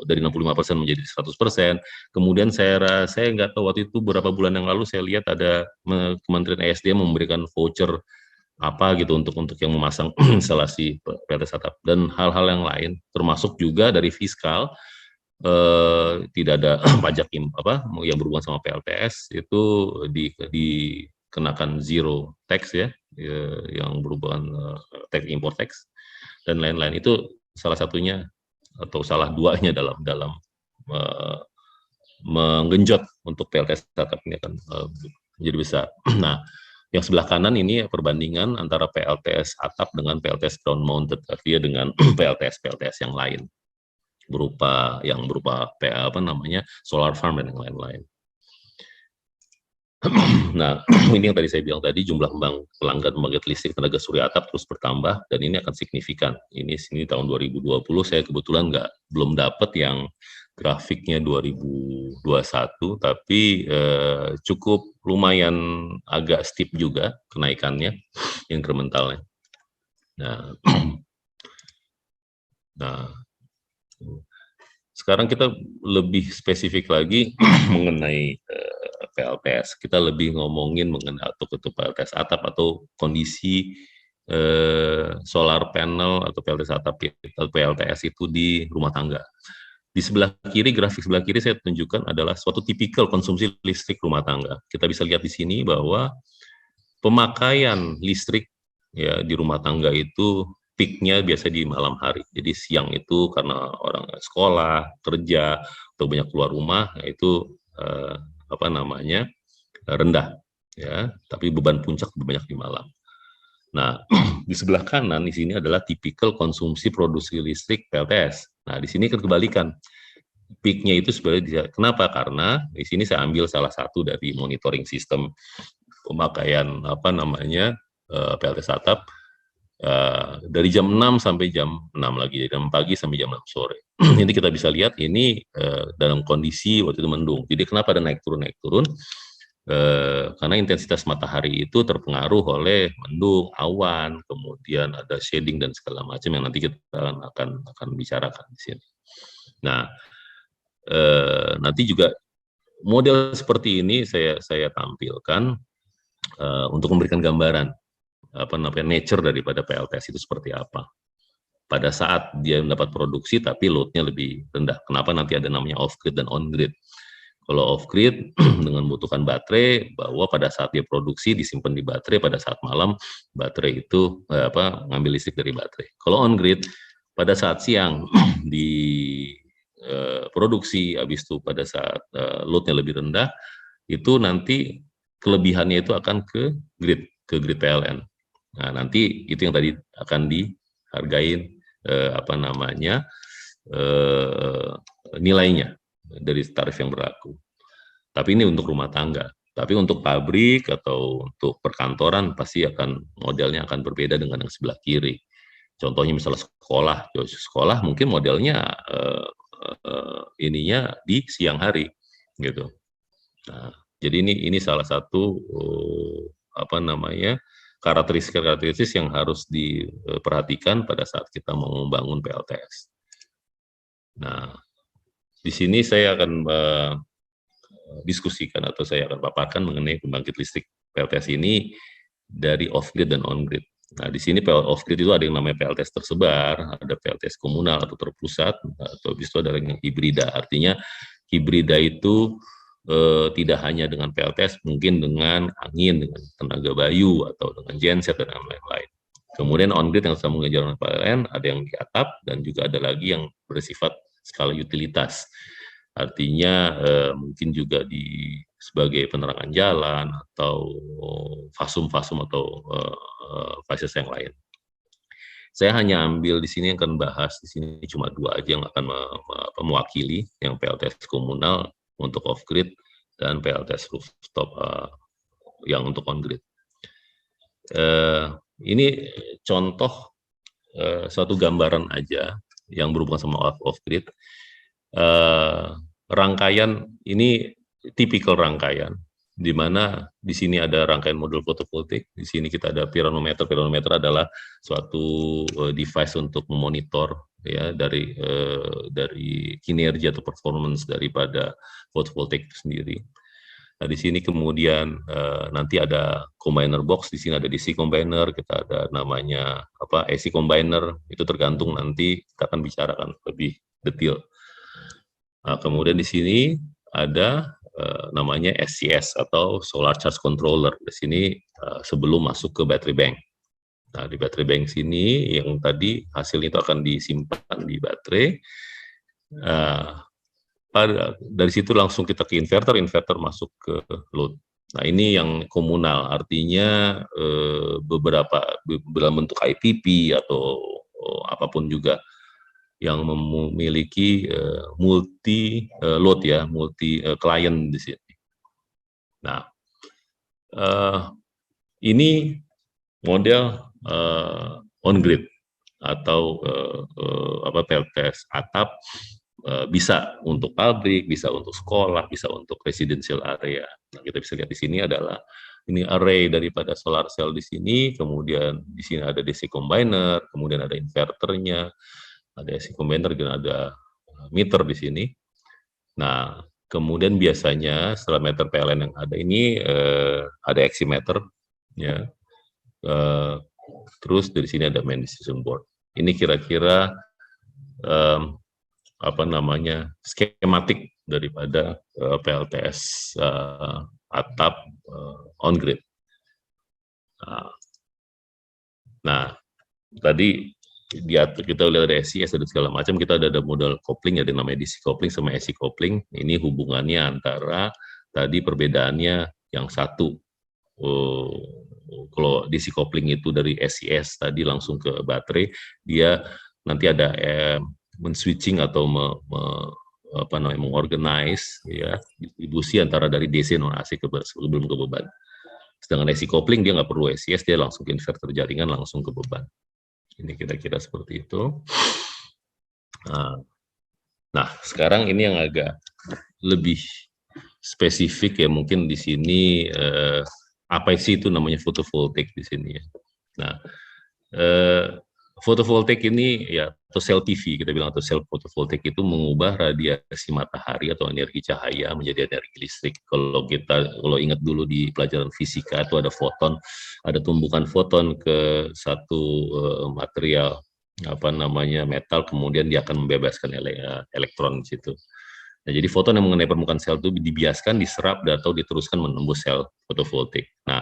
S1: dari 65% menjadi 100%. Kemudian saya nggak tahu waktu itu beberapa bulan yang lalu saya lihat ada Kementerian ESDM memberikan voucher apa gitu untuk yang memasang instalasi PLTS atap dan hal-hal yang lain, termasuk juga dari fiskal. Tidak ada pajak yang berhubungan sama PLTS itu dikenakan zero tax, ya, yang berhubungan tax import tax dan lain-lain. Itu salah satunya atau salah duanya dalam menggenjot untuk PLTS atap ini akan menjadi besar. Nah, yang sebelah kanan ini perbandingan antara PLTS atap dengan PLTS ground mounted, artinya dengan PLTS yang lain berupa solar farm dan yang lain-lain. Nah, ini yang tadi saya bilang tadi, jumlah pelanggan pembangkit listrik tenaga surya atap terus bertambah dan ini akan signifikan. Ini tahun 2020 saya kebetulan belum dapat yang grafiknya 2021, tapi cukup lumayan agak steep juga kenaikannya, incrementalnya. Nah, sekarang kita lebih spesifik lagi mengenai PLTS. Kita lebih ngomongin mengenai atau PLTS atap atau kondisi solar panel atau PLTS atap atau PLTS itu di rumah tangga. Di sebelah kiri, grafik sebelah kiri saya tunjukkan adalah suatu tipikal konsumsi listrik rumah tangga. Kita bisa lihat di sini bahwa pemakaian listrik, ya, di rumah tangga itu peaknya biasa di malam hari. Jadi siang itu karena orang sekolah, kerja, atau banyak keluar rumah, itu rendah, ya. Tapi beban puncak lebih banyak di malam. Nah, di sebelah kanan di sini adalah tipikal konsumsi produksi listrik PLTS. Nah, di sini kan kebalikan. Peaknya itu sebenarnya kenapa? Karena di sini saya ambil salah satu dari monitoring sistem pemakaian PLTS atap. Dari jam 6 sampai jam 6 lagi, jam pagi sampai jam 6 sore. Ini kita bisa lihat ini dalam kondisi waktu itu mendung. Jadi kenapa ada naik turun? Karena intensitas matahari itu terpengaruh oleh mendung, awan, kemudian ada shading dan segala macam yang nanti kita akan bicarakan di sini. Nah, nanti juga model seperti ini saya tampilkan untuk memberikan gambaran nature daripada PLTS itu seperti apa pada saat dia mendapat produksi tapi loadnya lebih rendah. Kenapa nanti ada namanya off grid dan on grid? Kalau off grid dengan membutuhkan baterai, bahwa pada saat dia produksi disimpan di baterai, pada saat malam baterai itu ngambil listrik dari baterai. Kalau on grid pada saat siang di produksi, habis itu pada saat loadnya lebih rendah, itu nanti kelebihannya itu akan ke grid PLN. Nah, nanti itu yang tadi akan dihargain nilainya dari tarif yang berlaku. Tapi ini untuk rumah tangga. Tapi untuk pabrik atau untuk perkantoran pasti modelnya akan berbeda dengan yang sebelah kiri. Contohnya misalnya sekolah mungkin modelnya ininya di siang hari gitu. Nah, jadi ini salah satu karakteristik yang harus diperhatikan pada saat kita mau membangun PLTS. Nah, di sini saya akan diskusikan atau saya akan paparkan mengenai pembangkit listrik PLTS ini dari off-grid dan on-grid. Nah, di sini off-grid itu ada yang namanya PLTS tersebar, ada PLTS komunal atau terpusat, atau habis itu ada yang hibrida. Artinya hibrida itu tidak hanya dengan PLTS, mungkin dengan angin, dengan tenaga bayu, atau dengan genset, dan lain-lain. Kemudian on-grid yang sambung dengan jaringan PLN, ada yang di atap, dan juga ada lagi yang bersifat skala utilitas. Artinya mungkin juga sebagai penerangan jalan, atau fasum-fasum, atau fases yang lain. Saya hanya ambil di sini akan bahas di sini cuma 2 aja yang akan mewakili, yang PLTS komunal untuk off-grid dan PLTS rooftop yang untuk on-grid. Ini contoh suatu gambaran aja yang berhubungan sama off-grid. Rangkaian ini tipikal rangkaian, di mana di sini ada rangkaian modul fotovoltaik, di sini kita ada pironometer. Pironometer adalah suatu device untuk memonitor ya dari kinerja atau performance daripada fotovoltaik itu sendiri. Nah, di sini kemudian nanti ada combiner box, di sini ada DC combiner, kita ada namanya AC combiner, itu tergantung nanti kita akan bicarakan lebih detail. Nah, kemudian di sini ada namanya SCS atau Solar Charge Controller. Di sini sebelum masuk ke battery bank. Nah, di battery bank sini yang tadi hasilnya itu akan disimpan di baterai. Dari situ langsung kita ke inverter, inverter masuk ke load. Nah, ini yang komunal, artinya beberapa dalam bentuk IPP atau apapun juga yang memiliki multi load ya, multi client di sini. Nah, ini model on grid atau PLTS atap, bisa untuk pabrik, bisa untuk sekolah, bisa untuk residential area. Nah, kita bisa lihat di sini adalah ini array daripada solar cell di sini, kemudian di sini ada DC combiner, kemudian ada inverternya, ada AC combiner, dan ada meter di sini. Nah, kemudian biasanya setelah meter PLN yang ada ini ada Aximeter, ya. Terus dari sini ada main decision board. Ini kira-kira skematik daripada PLTS atap on grid. Nah, tadi kita lihat ada SCS, ada segala macam, kita ada model kopling, ada namanya DC kopling sama AC kopling. Ini hubungannya antara tadi perbedaannya yang satu, kalau DC kopling itu dari SCS tadi langsung ke baterai, dia nanti ada men-switching atau mengorganize ya distribusi antara dari DC non AC sebelum ke beban. Sedangkan AC kopling dia nggak perlu SCS, dia langsung ke inverter jaringan, langsung ke beban. Ini kira-kira seperti itu. Nah, sekarang ini yang agak lebih spesifik ya, mungkin di sini apa sih itu namanya fotovoltaik di sini ya. Nah, fotovoltaik ini ya, atau sel PV kita bilang, atau sel fotovoltaik itu mengubah radiasi matahari atau energi cahaya menjadi energi listrik. Kalau ingat dulu di pelajaran fisika itu ada foton, ada tumbukan foton ke satu material metal, kemudian dia akan membebaskan elektron di situ. Nah, jadi foton yang mengenai permukaan sel itu dibiaskan, diserap, atau diteruskan menembus sel fotovoltaik. Nah,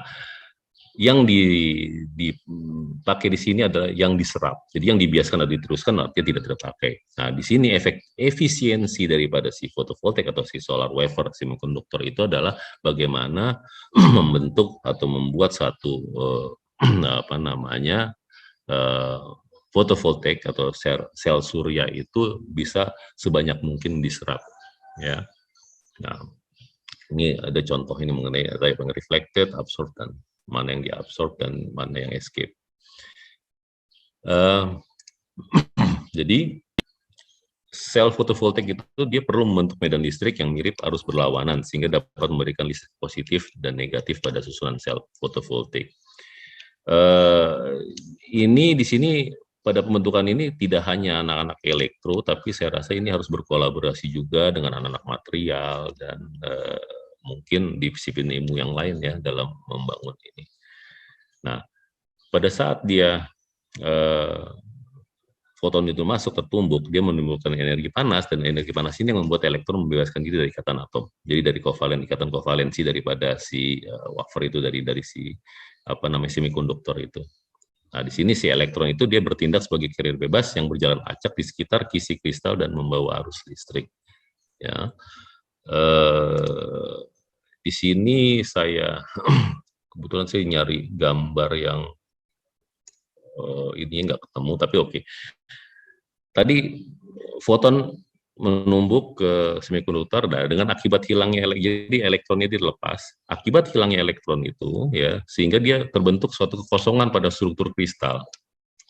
S1: yang dipakai di sini adalah yang diserap. Jadi yang dibiaskan atau diteruskan artinya tidak terpakai. Nah, di sini efisiensi daripada si fotovoltaik atau si solar wafer semikonduktor itu adalah bagaimana membentuk atau membuat satu fotovoltaik atau sel surya itu bisa sebanyak mungkin diserap. Ya. Nah, ini ada contoh ini mengenai yang reflected, absorb, dan mana yang diabsorb dan mana yang escape. Jadi sel fotovoltaik itu dia perlu membentuk medan listrik yang mirip arus berlawanan sehingga dapat memberikan listrik positif dan negatif pada susunan sel fotovoltaik. Ini di sini pada pembentukan ini tidak hanya anak-anak elektro, tapi saya rasa ini harus berkolaborasi juga dengan anak-anak material dan mungkin disiplin ilmu yang lain ya dalam membangun ini. Nah, pada saat dia foton itu masuk tertumbuk, dia menimbulkan energi panas, dan energi panas ini yang membuat elektron membebaskan diri dari ikatan atom. Jadi dari ikatan kovalensi daripada si wafer itu, dari si semikonduktor itu. Nah, di sini si elektron itu dia bertindak sebagai carrier bebas yang berjalan acak di sekitar kisi kristal dan membawa arus listrik. Ya, di sini saya kebetulan saya nyari gambar yang ini nggak ketemu, tapi oke. Tadi foton menumbuk ke semikonduktor dengan akibat hilangnya jadi elektronnya dilepas. Akibat hilangnya elektron itu ya, sehingga dia terbentuk suatu kekosongan pada struktur kristal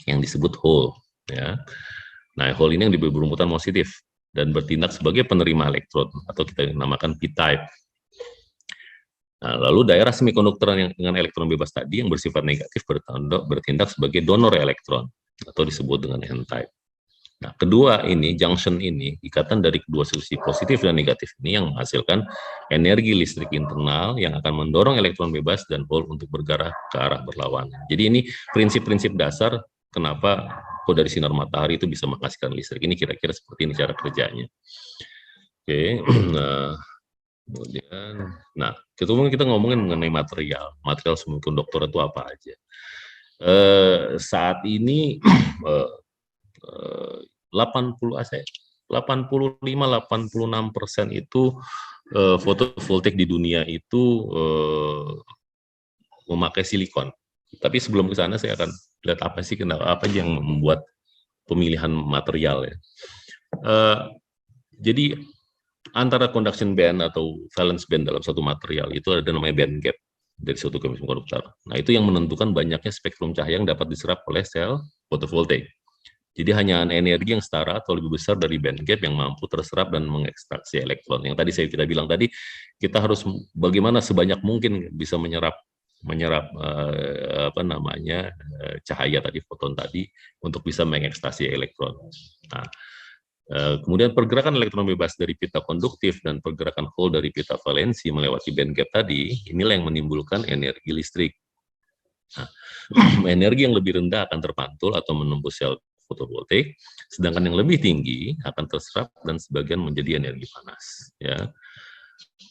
S1: yang disebut hole ya. Nah, hole ini yang bermuatan positif dan bertindak sebagai penerima elektron atau kita namakan p-type. Nah, lalu daerah semikonduktor yang dengan elektron bebas tadi yang bersifat negatif bertindak sebagai donor elektron atau disebut dengan n-type. Nah, kedua ini, junction ini, ikatan dari kedua sisi positif dan negatif ini yang menghasilkan energi listrik internal yang akan mendorong elektron bebas dan hole untuk bergerak ke arah berlawanan. Jadi ini prinsip-prinsip dasar kenapa kok dari sinar matahari itu bisa menghasilkan listrik. Ini kira-kira seperti ini cara kerjanya. Oke, nah kemudian, kita ngomongin mengenai material semikonduktor itu apa aja. Saat ini 85-86% itu fotovoltaik di dunia itu memakai silikon. Tapi sebelum ke sana saya akan lihat apa aja yang membuat pemilihan material ya. Jadi antara conduction band atau valence band dalam satu material itu ada namanya band gap dari suatu semikonduktor. Nah, itu yang menentukan banyaknya spektrum cahaya yang dapat diserap oleh sel fotovoltaik. Jadi hanya energi yang setara atau lebih besar dari band gap yang mampu terserap dan mengekstraksi elektron. Yang tadi kita bilang tadi, kita harus bagaimana sebanyak mungkin bisa menyerap cahaya tadi, foton tadi, untuk bisa mengekstraksi elektron. Nah, kemudian pergerakan elektron bebas dari pita konduktif dan pergerakan hole dari pita valensi melewati band gap tadi, inilah yang menimbulkan energi listrik. Nah, energi yang lebih rendah akan terpantul atau menembus sel fotovoltaik, sedangkan yang lebih tinggi akan terserap dan sebagian menjadi energi panas. Ya.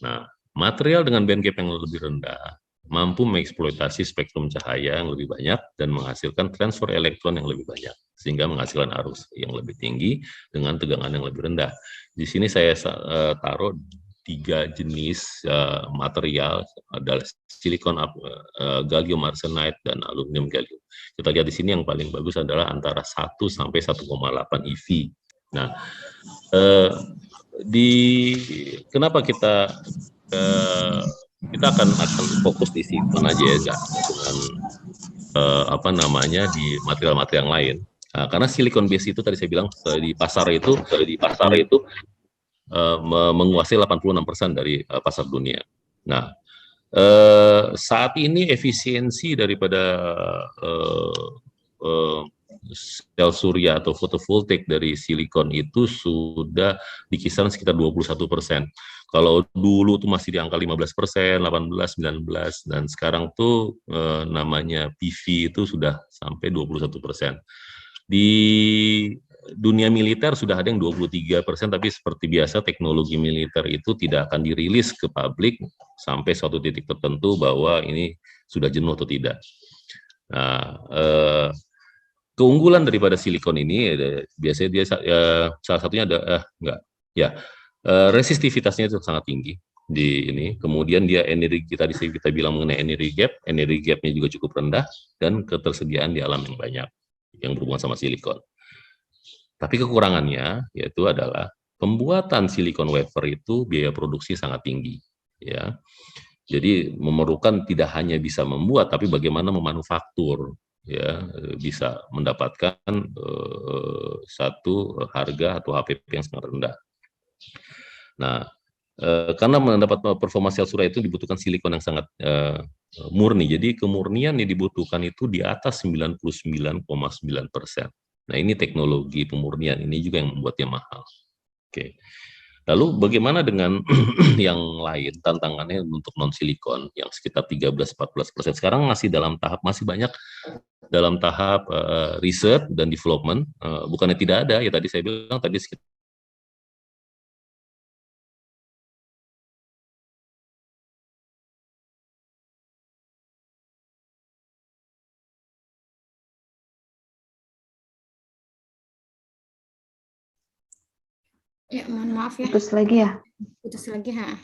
S1: Nah, material dengan band gap yang lebih rendah mampu mengeksploitasi spektrum cahaya yang lebih banyak dan menghasilkan transfer elektron yang lebih banyak, sehingga menghasilkan arus yang lebih tinggi dengan tegangan yang lebih rendah. Di sini saya taruh 3 jenis material, adalah silikon, gallium arsenide, dan aluminium gallium. Kita lihat di sini yang paling bagus adalah antara 1 sampai 1,8 eV. Nah, kenapa kita akan fokus di silikon aja ya, dengan di material-material yang lain. Nah, karena silikon base itu tadi saya bilang di pasar itu menguasai 86% dari pasar dunia. Nah, saat ini efisiensi daripada sel surya atau fotovoltaik dari silikon itu sudah di kisaran sekitar 21%. Kalau dulu tuh masih di angka 15%, 18, 19, dan sekarang tuh namanya PV itu sudah sampai 21%. Di dunia militer sudah ada yang 23%, tapi seperti biasa teknologi militer itu tidak akan dirilis ke publik sampai suatu titik tertentu bahwa ini sudah jenuh atau tidak. Nah, keunggulan daripada silikon ini biasanya dia salah satunya resistivitasnya itu sangat tinggi di ini. Kemudian dia energi, tadi kita bilang mengenai energi gapnya juga cukup rendah, dan ketersediaan di alam yang banyak yang berhubungan sama silikon. Tapi kekurangannya yaitu adalah pembuatan silikon wafer itu biaya produksi sangat tinggi, ya. Jadi memerlukan tidak hanya bisa membuat, tapi bagaimana memanufaktur, ya, bisa mendapatkan satu harga atau HPP yang sangat rendah. Nah, karena mendapat performa sel surya itu dibutuhkan silikon yang sangat murni. Jadi kemurnian yang dibutuhkan itu di atas 99,9%. Nah, ini teknologi pemurnian ini juga yang membuatnya mahal. Oke. Lalu bagaimana dengan yang lain, tantangannya untuk non silikon yang sekitar 13-14%. Sekarang masih banyak dalam tahap riset dan development. Bukannya tidak ada, ya tadi saya bilang tadi sekitar
S3: Ya, mohon maaf ya.
S4: Putus lagi ya.
S3: Putus lagi, ha.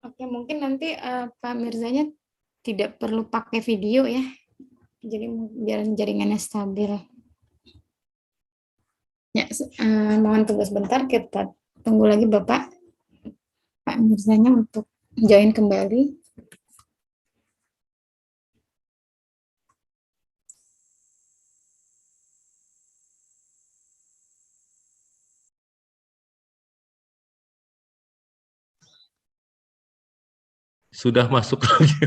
S3: Oke, mungkin nanti Pak Mirzanya tidak perlu pakai video ya. Jadi biar jaringannya stabil. Ya, mohon tunggu sebentar, kita tunggu lagi Bapak Pak Mirzanya untuk join kembali.
S1: sudah masuk lagi.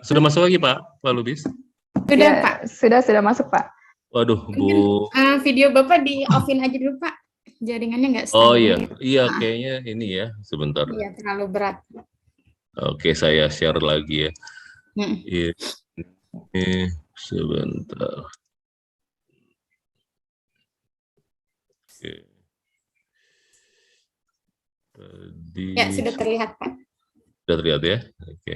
S1: Sudah masuk lagi Pak Lubis?
S3: Sudah
S4: Ya,
S3: Pak.
S4: Sudah masuk Pak.
S1: Waduh, Bu.
S3: Video Bapak di offin aja dulu Pak. Jaringannya nggak stabil.
S1: Oh iya kayaknya ini ya, sebentar.
S3: Iya, terlalu berat.
S1: Oke, saya share lagi ya. Ini sebentar. Oke. Tadi
S3: Ya, sudah terlihat Pak.
S1: sudah terlihat ya. Oke.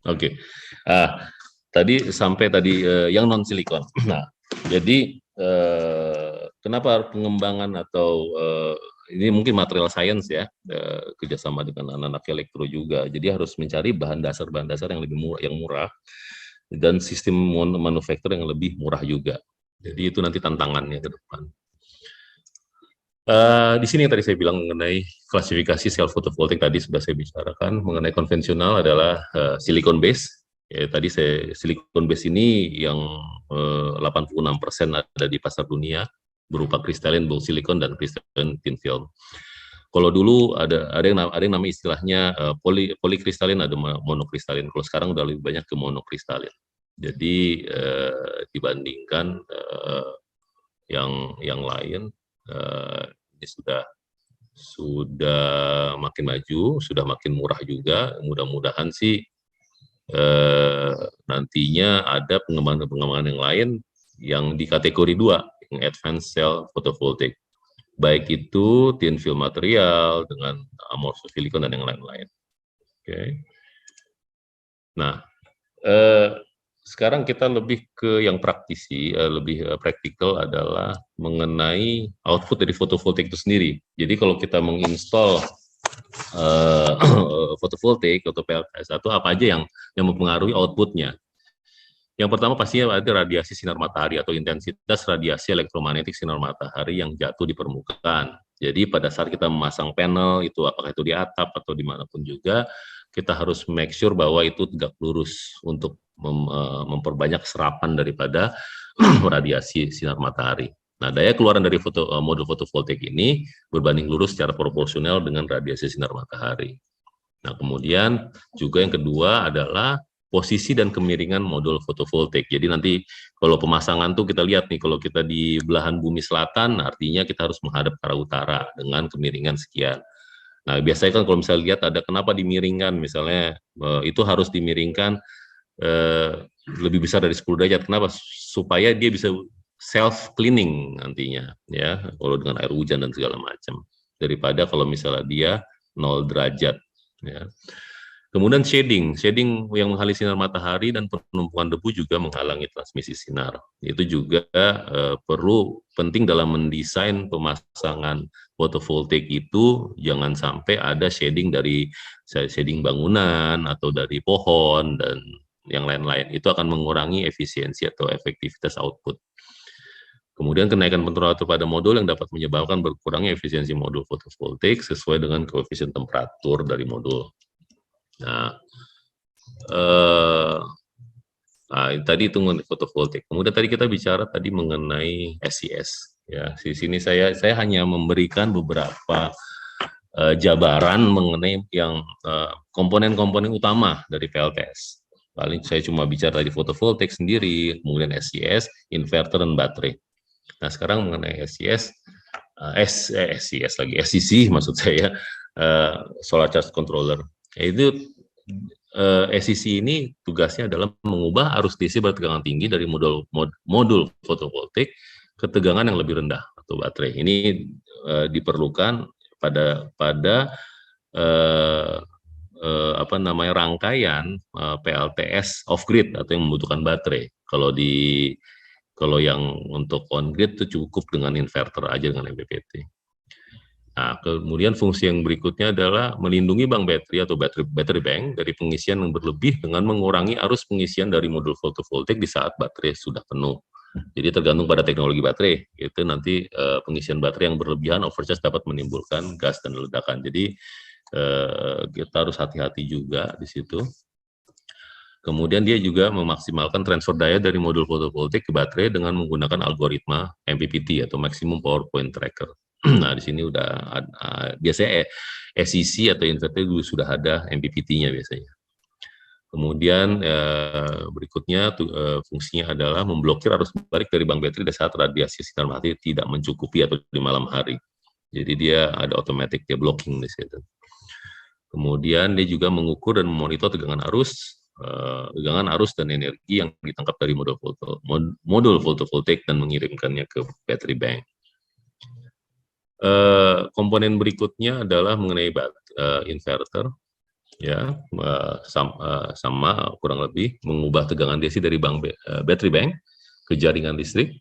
S1: Oke. Tadi sampai yang non silikon. Nah, jadi kenapa pengembangan atau ini mungkin material science ya, kerjasama dengan anak-anak elektro juga. Jadi harus mencari bahan dasar yang lebih murah, dan sistem manufaktur yang lebih murah juga. Jadi itu nanti tantangannya ke depan. Di sini yang tadi saya bilang mengenai klasifikasi sel fotovoltaik tadi sudah saya bicarakan. Mengenai konvensional adalah silicon base. Ya, tadi silicon base ini yang 86% ada di pasar dunia berupa kristalin bowl silicon dan kristalin thin film. Kalau dulu ada yang namanya istilahnya polikristalin, ada monokristalin. Kalau sekarang udah lebih banyak ke monokristalin. Jadi dibandingkan yang lain, ini sudah makin maju, sudah makin murah juga. Mudah-mudahan sih nantinya ada pengembangan yang lain yang di kategori 2, yang advanced cell photovoltaic, baik itu thin film material dengan amorphous silicon dan yang lain-lain. Oke. Nah, sekarang kita lebih ke yang praktisi, lebih praktikal adalah mengenai output dari fotovoltaik itu sendiri. Jadi kalau kita menginstall fotovoltaik atau PLTS atau apa aja yang mempengaruhi outputnya. Yang pertama pastinya ada radiasi sinar matahari atau intensitas radiasi elektromagnetik sinar matahari yang jatuh di permukaan. Jadi pada saat kita memasang panel itu, apakah itu di atap atau dimanapun juga, kita harus make sure bahwa itu tegak lurus untuk memperbanyak serapan daripada radiasi sinar matahari. Nah, daya keluaran dari modul fotovoltaik ini berbanding lurus secara proporsional dengan radiasi sinar matahari. Nah, kemudian juga yang kedua adalah posisi dan kemiringan modul fotovoltaik. Jadi nanti kalau pemasangan tuh kita lihat nih, kalau kita di belahan bumi selatan, artinya kita harus menghadap ke arah utara dengan kemiringan sekian. Nah, biasanya kan kalau misalnya lihat ada kenapa dimiringkan, misalnya itu harus dimiringkan lebih besar dari 10 derajat. Kenapa? Supaya dia bisa self cleaning nantinya, ya, kalau dengan air hujan dan segala macam. Daripada kalau misalnya dia 0 derajat, ya. Kemudian shading yang menghalangi sinar matahari dan penumpukan debu juga menghalangi transmisi sinar. Itu juga perlu penting dalam mendesain pemasangan fotovoltaik itu, jangan sampai ada shading dari shading bangunan atau dari pohon dan yang lain-lain. Itu akan mengurangi efisiensi atau efektivitas output. Kemudian kenaikan temperatur pada modul yang dapat menyebabkan berkurangnya efisiensi modul fotovoltaik sesuai dengan koefisien temperatur dari modul. Nah, tadi itu mengenai fotovoltaik. Kemudian tadi kita bicara tadi mengenai SES. Ya, di sini saya hanya memberikan beberapa jabaran mengenai yang komponen-komponen utama dari PLTS. Paling saya cuma bicara tadi fotovoltaik sendiri, kemudian SES, inverter dan baterai. Nah, sekarang mengenai SES lagi, SCC maksud saya, solar charge controller. Itu SCC ini tugasnya adalah mengubah arus DC bertegangan tinggi dari modul fotovoltaik ke tegangan yang lebih rendah atau baterai. Ini diperlukan pada rangkaian PLTS off grid atau yang membutuhkan baterai. Kalau yang untuk on grid itu cukup dengan inverter aja dengan MPPT. Nah, kemudian fungsi yang berikutnya adalah melindungi bank baterai atau battery bank dari pengisian yang berlebih dengan mengurangi arus pengisian dari modul fotovoltaik di saat baterai sudah penuh. Jadi tergantung pada teknologi baterai, itu nanti pengisian baterai yang berlebihan overcharge dapat menimbulkan gas dan ledakan. Jadi kita harus hati-hati juga di situ. Kemudian dia juga memaksimalkan transfer daya dari modul fotovoltaik ke baterai dengan menggunakan algoritma MPPT atau Maximum Power Point Tracker. Nah, di sini udah biasanya SEC atau inverter sudah ada MPPT-nya biasanya. Kemudian berikutnya fungsinya adalah memblokir arus balik dari bank baterai di saat radiasi sinar matahari tidak mencukupi atau di malam hari. Jadi dia ada automatic dia blocking di situ. Kemudian dia juga mengukur dan memonitor tegangan arus dan energi yang ditangkap dari modul fotovoltaik dan mengirimkannya ke battery bank. Komponen berikutnya adalah mengenai inverter, ya sama kurang lebih mengubah tegangan DC dari battery bank ke jaringan listrik,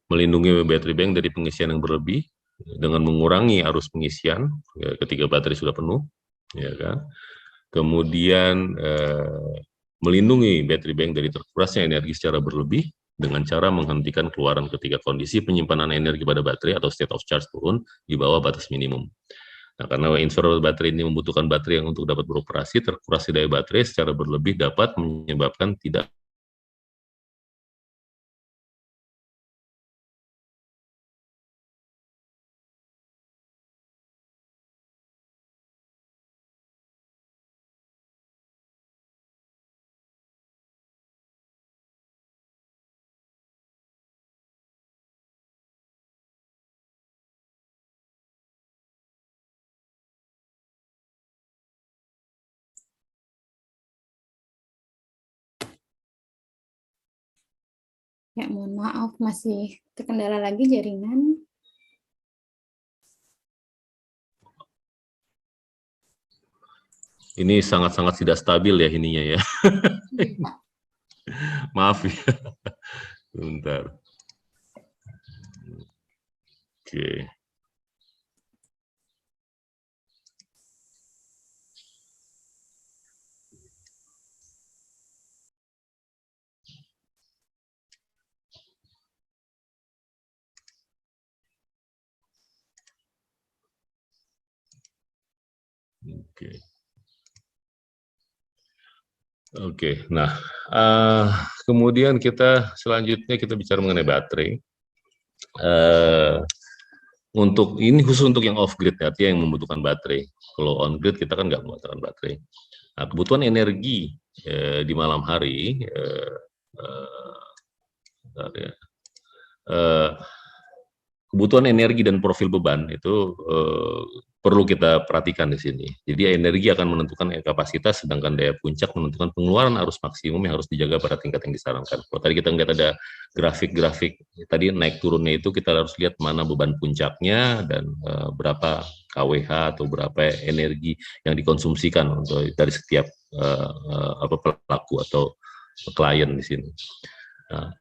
S1: melindungi battery bank dari pengisian yang berlebih dengan mengurangi arus pengisian ketika baterai sudah penuh, ya kan. Kemudian melindungi battery bank dari terkurasnya energi secara berlebih dengan cara menghentikan keluaran ketika kondisi penyimpanan energi pada baterai atau state of charge turun di bawah batas minimum. Nah, karena inverter baterai ini membutuhkan baterai yang untuk dapat beroperasi, terkurasnya daya baterai secara berlebih dapat menyebabkan tidak
S3: Ya, mohon maaf, masih terkendala lagi jaringan.
S1: ini sangat-sangat tidak stabil ya ininya ya. Maaf ya. Bentar. Oke. Oke. Nah, kemudian selanjutnya kita bicara mengenai baterai. Untuk ini khusus untuk yang off grid, artinya yang membutuhkan baterai. Kalau on grid kita kan nggak membutuhkan baterai. Nah, kebutuhan energi di malam hari kebutuhan energi dan profil beban itu perlu kita perhatikan di sini. Jadi energi akan menentukan kapasitas, sedangkan daya puncak menentukan pengeluaran arus maksimum yang harus dijaga pada tingkat yang disarankan. Kalau tadi kita lihat ada grafik-grafik, tadi naik turunnya itu kita harus lihat mana beban puncaknya dan berapa kWh atau berapa energi yang dikonsumsikan untuk dari setiap pelaku atau klien di sini. Nah,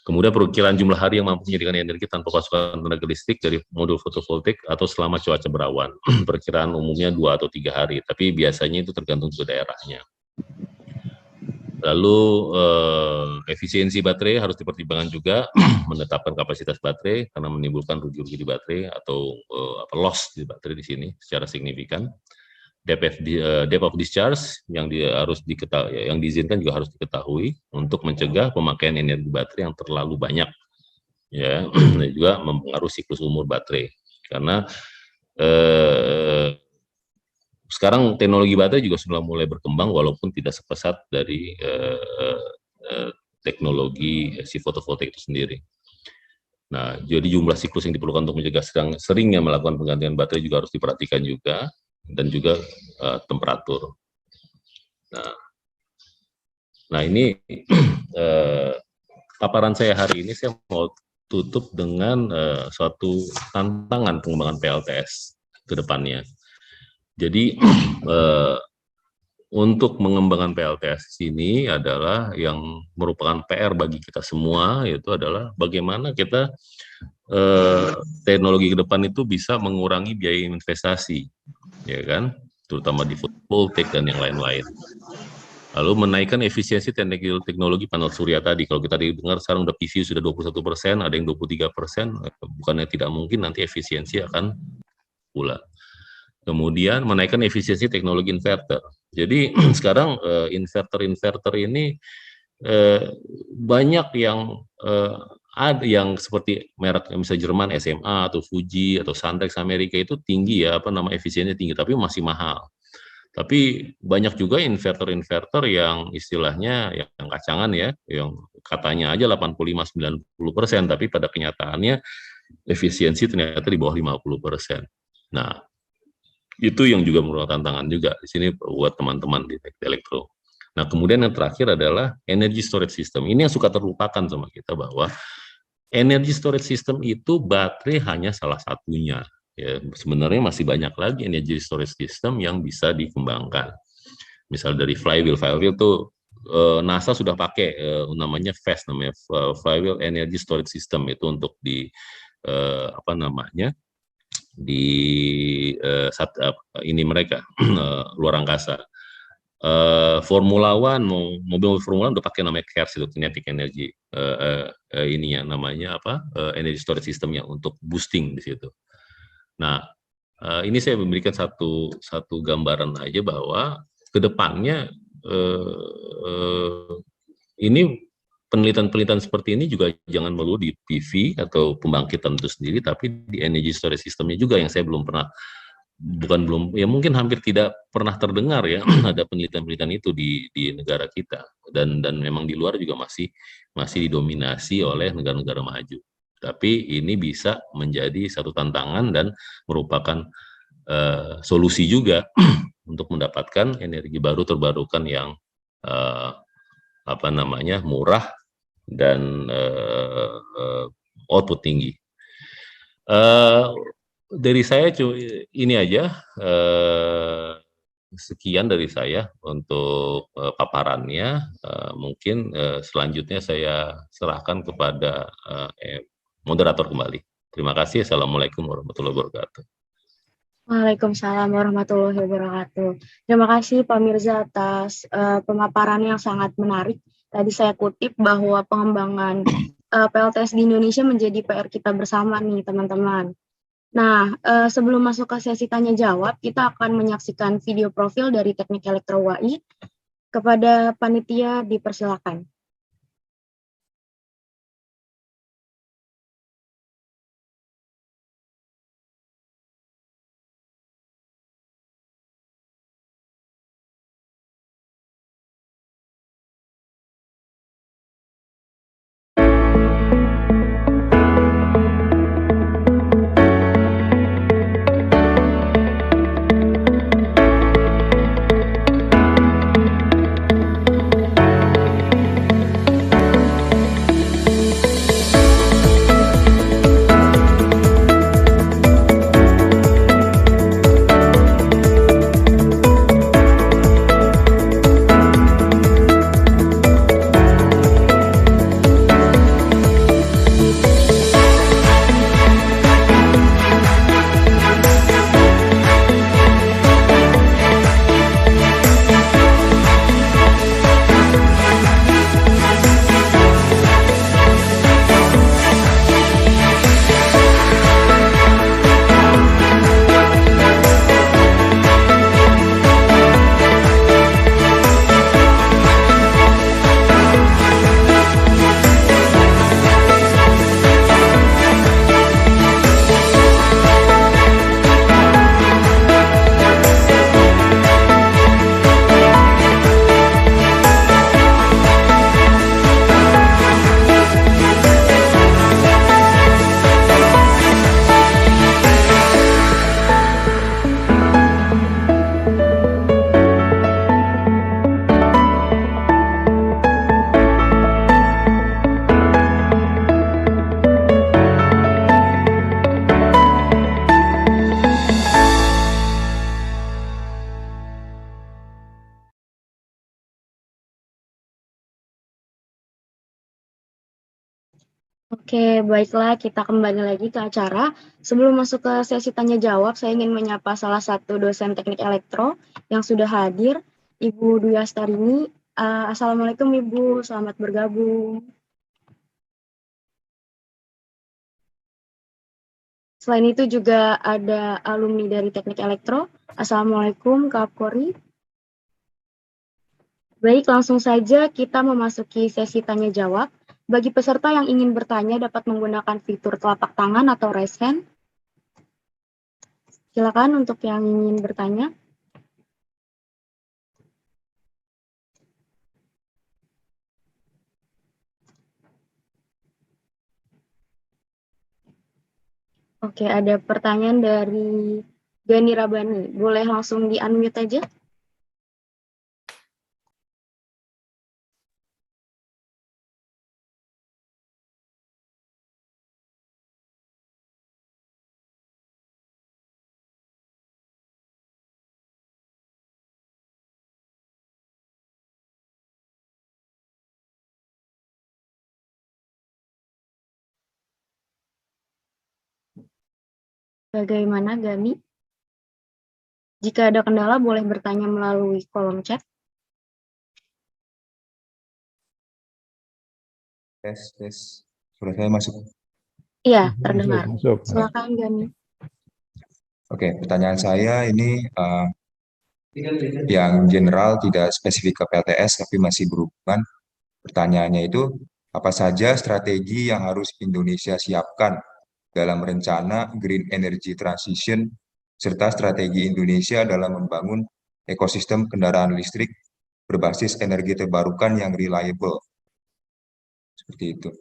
S1: kemudian perkiraan jumlah hari yang mampu menyediakan energi tanpa pasukan tenaga listrik dari modul fotovoltaik atau selama cuaca berawan. Perkiraan umumnya 2 atau 3 hari, tapi biasanya itu tergantung ke daerahnya. Lalu efisiensi baterai harus dipertimbangkan juga, menetapkan kapasitas baterai karena menimbulkan rugi-rugi di baterai atau loss di baterai di sini secara signifikan. Depth of discharge yang harus diketahui, yang diizinkan juga harus diketahui untuk mencegah pemakaian energi baterai yang terlalu banyak, ya, dan juga mempengaruhi siklus umur baterai karena sekarang teknologi baterai juga sudah mulai berkembang walaupun tidak sepesat dari teknologi si fotovoltaik itu sendiri. Nah, jadi jumlah siklus yang diperlukan untuk mencegah seringnya melakukan penggantian baterai juga harus diperhatikan juga, dan juga temperatur. Nah ini paparan saya hari ini saya mau tutup dengan suatu tantangan pengembangan PLTS ke depannya. Jadi untuk mengembangkan PLTS ini adalah yang merupakan PR bagi kita semua, yaitu adalah bagaimana kita teknologi ke depan itu bisa mengurangi biaya investasi, ya kan, terutama di fotovoltaik dan yang lain-lain. Lalu menaikkan efisiensi teknologi panel surya tadi. Kalau kita dengar sekarang udah PV sudah 21%, ada yang 23%, bukannya tidak mungkin nanti efisiensi akan pula. Kemudian menaikkan efisiensi teknologi inverter. Jadi sekarang inverter ini banyak yang ada yang seperti merek misalnya Jerman SMA atau Fuji atau Suntex Amerika itu tinggi ya, efisiensinya tinggi, tapi masih mahal. Tapi banyak juga inverter-inverter yang istilahnya yang kacangan ya, yang katanya aja 85-90%, tapi pada kenyataannya efisiensi ternyata di bawah 50%. Nah, itu yang juga merupakan tantangan juga di sini buat teman-teman di Teknik Elektro. Nah, kemudian yang terakhir adalah energy storage system. Ini yang suka terlupakan sama kita, bahwa energy storage system itu baterai hanya salah satunya. Ya, sebenarnya masih banyak lagi energy storage system yang bisa dikembangkan. Misal dari flywheel tuh NASA sudah pakai namanya FESS, namanya Flywheel Energy Storage System, itu untuk di di ini mereka luar angkasa. Formula One, mobil Formula One udah pakai namanya KERS, itu kinetic energy ininya namanya energy storage systemnya untuk boosting di situ. Nah, ini saya memberikan satu gambaran aja bahwa kedepannya ini penelitian-penelitian seperti ini juga jangan melulu di PV atau pembangkitan itu sendiri, tapi di energy storage systemnya juga yang saya belum pernah, ya mungkin hampir tidak pernah terdengar ya ada penelitian-penelitian itu di negara kita, dan memang di luar juga masih didominasi oleh negara-negara maju. Tapi ini bisa menjadi satu tantangan dan merupakan solusi juga untuk mendapatkan energi baru terbarukan yang murah dan output tinggi. Dari saya ini aja, sekian dari saya untuk paparannya. Mungkin selanjutnya saya serahkan kepada moderator kembali. Terima kasih. Assalamualaikum warahmatullahi wabarakatuh.
S5: Waalaikumsalam warahmatullahi wabarakatuh. Terima kasih Pak Mirza atas pemaparan yang sangat menarik. Tadi saya kutip bahwa pengembangan PLTS di Indonesia menjadi PR kita bersama nih teman-teman. Nah, sebelum masuk ke sesi tanya jawab, kita akan menyaksikan video profil dari Teknik Elektro UI. Kepada panitia dipersilakan. Oke, baiklah kita kembali lagi ke acara. Sebelum masuk ke sesi tanya jawab, saya ingin menyapa salah satu dosen teknik elektro yang sudah hadir, Ibu Dwi Astarini. Assalamualaikum Ibu, selamat bergabung. Selain itu juga ada alumni dari teknik elektro. Assalamualaikum Kak Kori. Baik, langsung saja kita memasuki sesi tanya jawab. Bagi peserta yang ingin bertanya dapat menggunakan fitur telapak tangan atau raise hand. Silakan untuk yang ingin bertanya. Oke, ada pertanyaan dari Gani Rabani. Boleh langsung di-unmute aja? Bagaimana, Gani? Jika ada kendala, boleh bertanya melalui kolom chat.
S7: Tes. Suara saya masuk.
S5: Iya, terdengar.
S2: Masuk.
S5: Silakan, Gani.
S7: Oke, pertanyaan saya ini yang general, tidak spesifik ke PLTS, tapi masih berhubungan. Pertanyaannya itu, apa saja strategi yang harus Indonesia siapkan dalam rencana Green Energy Transition, serta strategi Indonesia dalam membangun ekosistem kendaraan listrik berbasis energi terbarukan yang reliable. Seperti itu.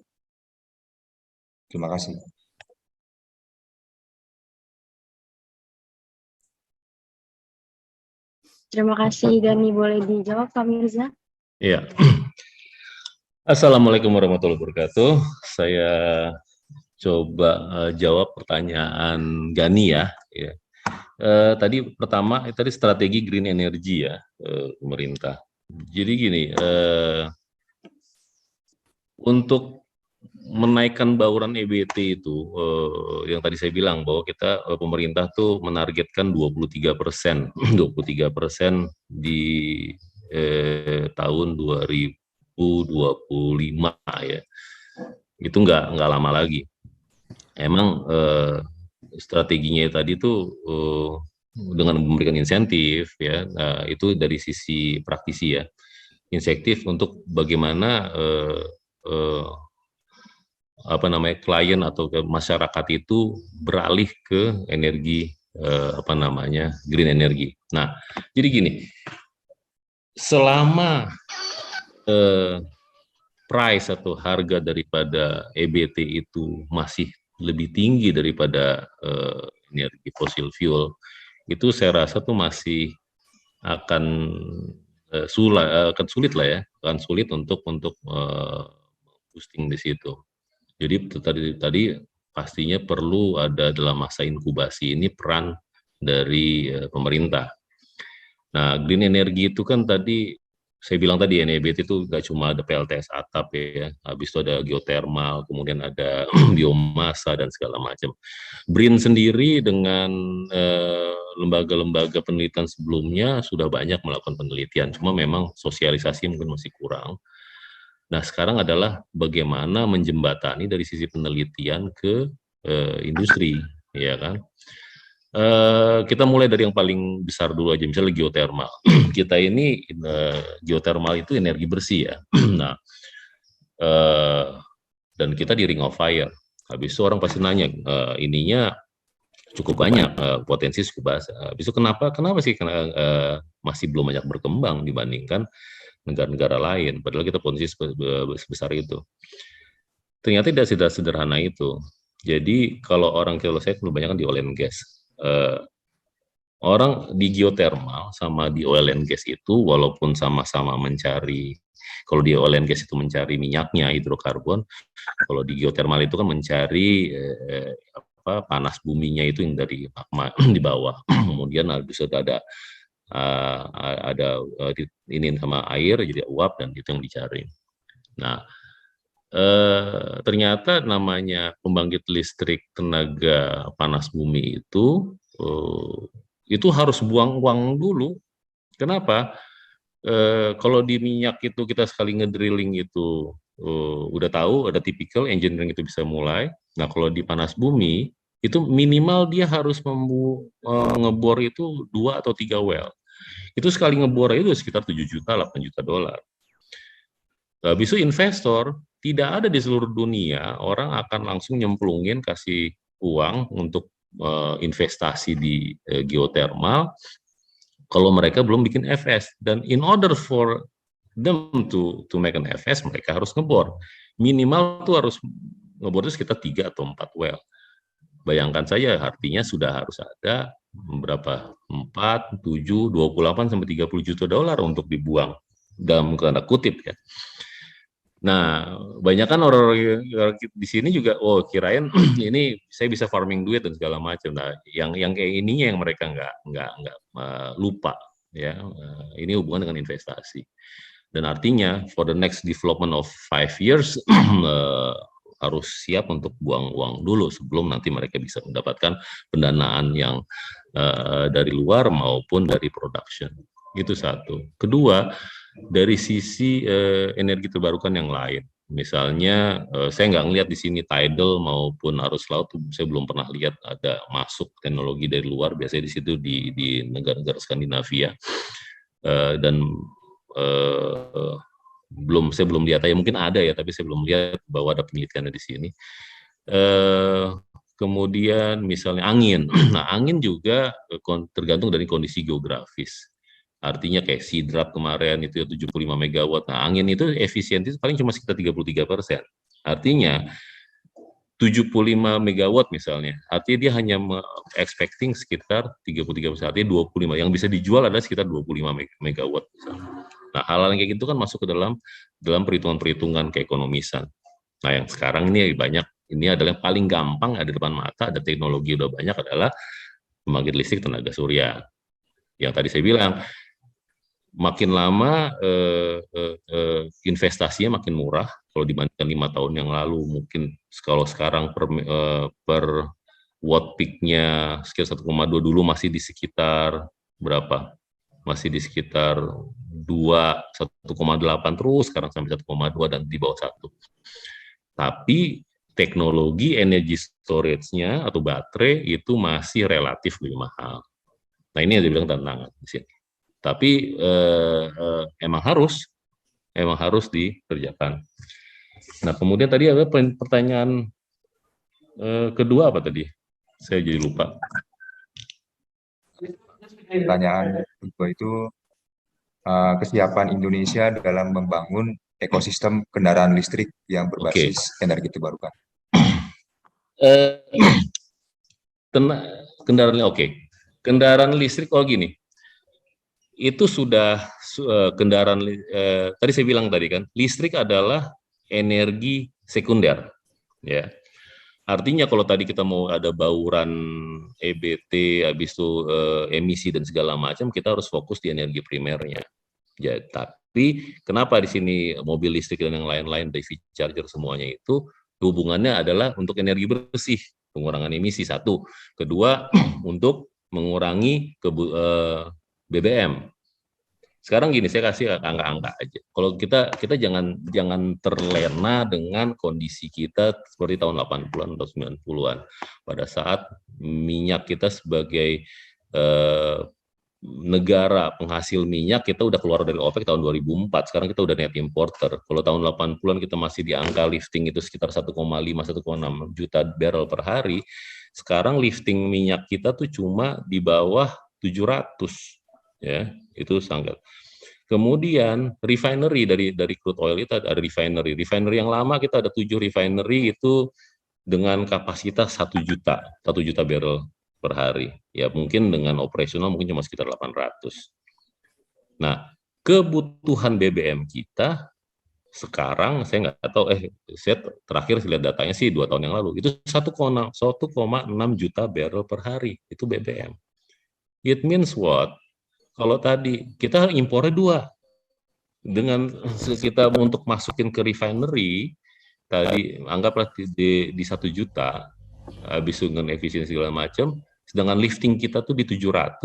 S7: Terima kasih.
S5: Terima kasih, Gani. Boleh dijawab, Pak Mirza?
S1: Ya. Assalamualaikum warahmatullahi wabarakatuh. Saya coba jawab pertanyaan Gani ya. Tadi pertama, tadi strategi green energy ya, pemerintah. Jadi gini, untuk menaikkan bauran EBT itu, yang tadi saya bilang bahwa kita pemerintah tuh menargetkan 23%, 23% di tahun 2025 ya. Itu nggak lama lagi. Emang strateginya tadi tuh dengan memberikan insentif ya, itu dari sisi praktisi ya, insentif untuk bagaimana klien atau ke masyarakat itu beralih ke energi green energy. Nah, jadi gini, selama price atau harga daripada EBT itu masih lebih tinggi daripada energi fosil fuel, itu saya rasa tuh masih akan sulit lah ya, akan sulit untuk boosting di situ. Jadi tadi pastinya perlu ada dalam masa inkubasi ini peran dari pemerintah. Nah, green energy itu kan tadi saya bilang tadi EBT itu nggak cuma ada PLTS atap ya, habis itu ada geothermal, kemudian ada biomasa dan segala macam. BRIN sendiri dengan lembaga-lembaga penelitian sebelumnya sudah banyak melakukan penelitian, cuma memang sosialisasi mungkin masih kurang. Nah, sekarang adalah bagaimana menjembatani dari sisi penelitian ke industri, ya kan? Kita mulai dari yang paling besar dulu aja, misalnya geothermal. Kita ini geothermal itu energi bersih ya. Nah, dan kita di Ring of Fire. Habis itu orang pasti nanya, ininya cukup banyak, potensi cukup besar. Habis itu kenapa sih masih belum banyak berkembang dibandingkan negara-negara lain, padahal kita potensi sebesar itu. Ternyata tidak sederhana itu. Jadi kalau saya kebanyakan di oil and gas. Orang di geothermal sama di oil and gas itu walaupun sama-sama mencari, kalau di oil and gas itu mencari minyaknya, hidrokarbon, kalau di geothermal itu kan mencari panas buminya itu yang dari magma di bawah. Kemudian bisa ada ini sama air jadi uap, dan itu yang dicari. Nah, ternyata namanya pembangkit listrik tenaga panas bumi itu harus buang uang dulu. Kenapa? Kalau di minyak itu kita sekali ngedrilling itu udah tahu ada typical engineering itu bisa mulai. Nah kalau di panas bumi itu minimal dia harus ngebor itu 2 atau 3 well. Itu sekali ngebor itu sekitar 7 juta, 8 juta dolar. Habis itu investor, tidak ada di seluruh dunia orang akan langsung nyemplungin kasih uang untuk investasi di geothermal kalau mereka belum bikin FS. Dan in order for them to make an FS, mereka harus ngebor. Minimal tuh harus ngebor itu sekitar 3 atau 4 well. Bayangkan saja artinya sudah harus ada berapa? 4, 7, 28 sampai 30 juta dolar untuk dibuang dalam tanda kutip ya. Nah, banyak kan orang di sini juga, oh kirain ini saya bisa farming duit dan segala macam. Nah, yang kayak ininya yang mereka nggak lupa ya. Ini hubungan dengan investasi. Dan artinya for the next development of 5 years harus siap untuk buang uang dulu sebelum nanti mereka bisa mendapatkan pendanaan yang dari luar maupun dari production. Itu satu. Kedua, dari sisi energi terbarukan yang lain, misalnya saya nggak ngelihat di sini tidal maupun arus laut, saya belum pernah lihat ada masuk teknologi dari luar. Biasanya di situ di negara-negara Skandinavia dan saya belum lihat ya, mungkin ada ya, tapi saya belum lihat bahwa ada penelitian di sini. Kemudian misalnya angin, nah angin juga tergantung dari kondisi geografis. Artinya kayak Sidrap kemarin itu 75 megawatt. Nah, angin itu efisiensi paling cuma sekitar 33%. Artinya 75 megawatt misalnya. Artinya dia hanya expecting sekitar 33%. Artinya 25. Yang bisa dijual adalah sekitar 25 megawatt misalnya. Nah, hal-hal yang kayak gitu kan masuk ke dalam perhitungan-perhitungan keekonomisan. Nah, yang sekarang ini banyak, ini adalah yang paling gampang ada di depan mata, ada teknologi udah banyak adalah pembangkit listrik tenaga surya. Yang tadi saya bilang, makin lama investasinya makin murah kalau dibandingkan 5 tahun yang lalu. Mungkin kalau sekarang per watt peak-nya sekitar 1,2, dulu masih di sekitar berapa? Masih di sekitar 1,8 terus, sekarang sampai 1,2 dan di bawah 1. Tapi teknologi energy storage-nya atau baterai itu masih relatif lebih mahal. Nah ini yang dibilang tantangan di sini. Tapi emang harus dikerjakan. Nah kemudian tadi ada pertanyaan kedua apa tadi? Saya jadi lupa.
S7: Pertanyaan kedua itu kesiapan Indonesia dalam membangun ekosistem kendaraan listrik yang berbasis energi terbarukan. Kendaraan listrik gini. Itu sudah kendaraan tadi saya bilang tadi kan, listrik adalah energi sekunder ya. Artinya kalau tadi kita mau ada bauran EBT habis itu emisi dan segala macam, kita harus fokus di energi primernya. Ya, tapi kenapa di sini mobil listrik dan yang lain-lain, EV charger semuanya itu hubungannya adalah untuk energi bersih, pengurangan emisi satu. Kedua, untuk mengurangi BBM. Sekarang gini, saya kasih angka-angka aja. Kalau kita jangan terlena dengan kondisi kita seperti tahun 80-an atau 90-an. Pada saat minyak kita sebagai negara penghasil minyak, kita udah keluar dari OPEC tahun 2004. Sekarang kita udah net importer. Kalau tahun 80-an kita masih di angka lifting itu sekitar 1,5 1,6 juta barrel per hari. Sekarang lifting minyak kita tuh cuma di bawah 700. Ya, itu sangat. Kemudian refinery dari crude oil itu ada refinery yang lama kita ada 7 refinery itu dengan kapasitas 1 juta barrel per hari. Ya mungkin dengan operasional mungkin cuma sekitar 800. Nah, kebutuhan BBM kita sekarang saya nggak tahu, saya terakhir lihat datanya sih 2 tahun yang lalu itu 1,6 juta barrel per hari itu BBM. It means what? Kalau tadi kita impornya 2, dengan kita untuk masukin ke refinery
S1: tadi anggaplah di 1 juta, habis dengan efisiensi segala macam, sedangkan lifting kita tuh di 700,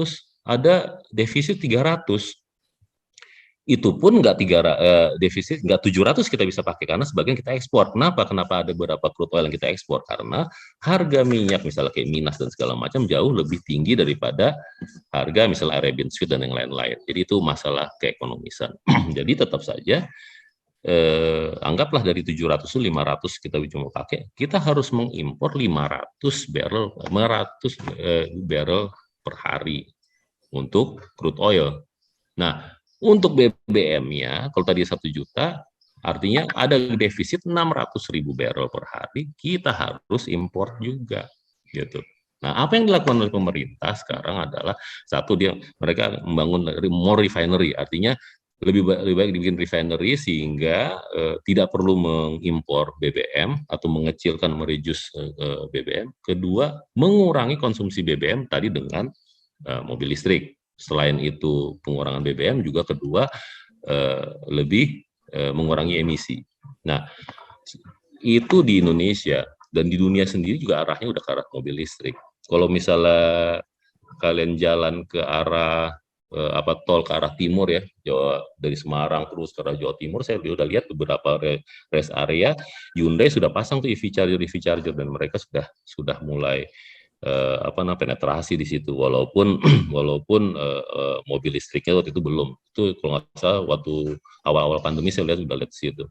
S1: ada defisit 300. Itu pun nggak defisit nggak 700 kita bisa pakai karena sebagian kita ekspor. Kenapa ada beberapa crude oil yang kita ekspor? Karena harga minyak misalnya kayak Minas dan segala macam jauh lebih tinggi daripada harga misalnya Arabian Sweet dan yang lain-lain. Jadi itu masalah keekonomisan. Jadi tetap saja anggaplah dari 700 itu 500 kita cuma pakai, kita harus mengimpor 500 barrel per hari untuk crude oil. Nah, untuk BBM-nya, kalau tadi 1 juta, artinya ada defisit 600.000 barrel per hari, kita harus impor juga, gitu. Nah, apa yang dilakukan oleh pemerintah sekarang adalah satu, mereka membangun more refinery, artinya lebih baik dibikin refinery sehingga tidak perlu mengimpor BBM atau mengecilkan mereduce BBM. Kedua, mengurangi konsumsi BBM tadi dengan mobil listrik. Selain itu pengurangan BBM juga kedua lebih mengurangi emisi. Nah, itu di Indonesia dan di dunia sendiri juga arahnya udah ke arah mobil listrik. Kalau misalnya kalian jalan ke arah tol ke arah timur ya, Jawa, dari Semarang terus ke arah Jawa Timur, saya udah lihat beberapa rest area Hyundai sudah pasang tuh EV charger dan mereka sudah mulai penetrasi di situ, walaupun mobil listriknya waktu itu belum. Itu kalau nggak salah waktu awal-awal pandemi saya udah lihat di situ.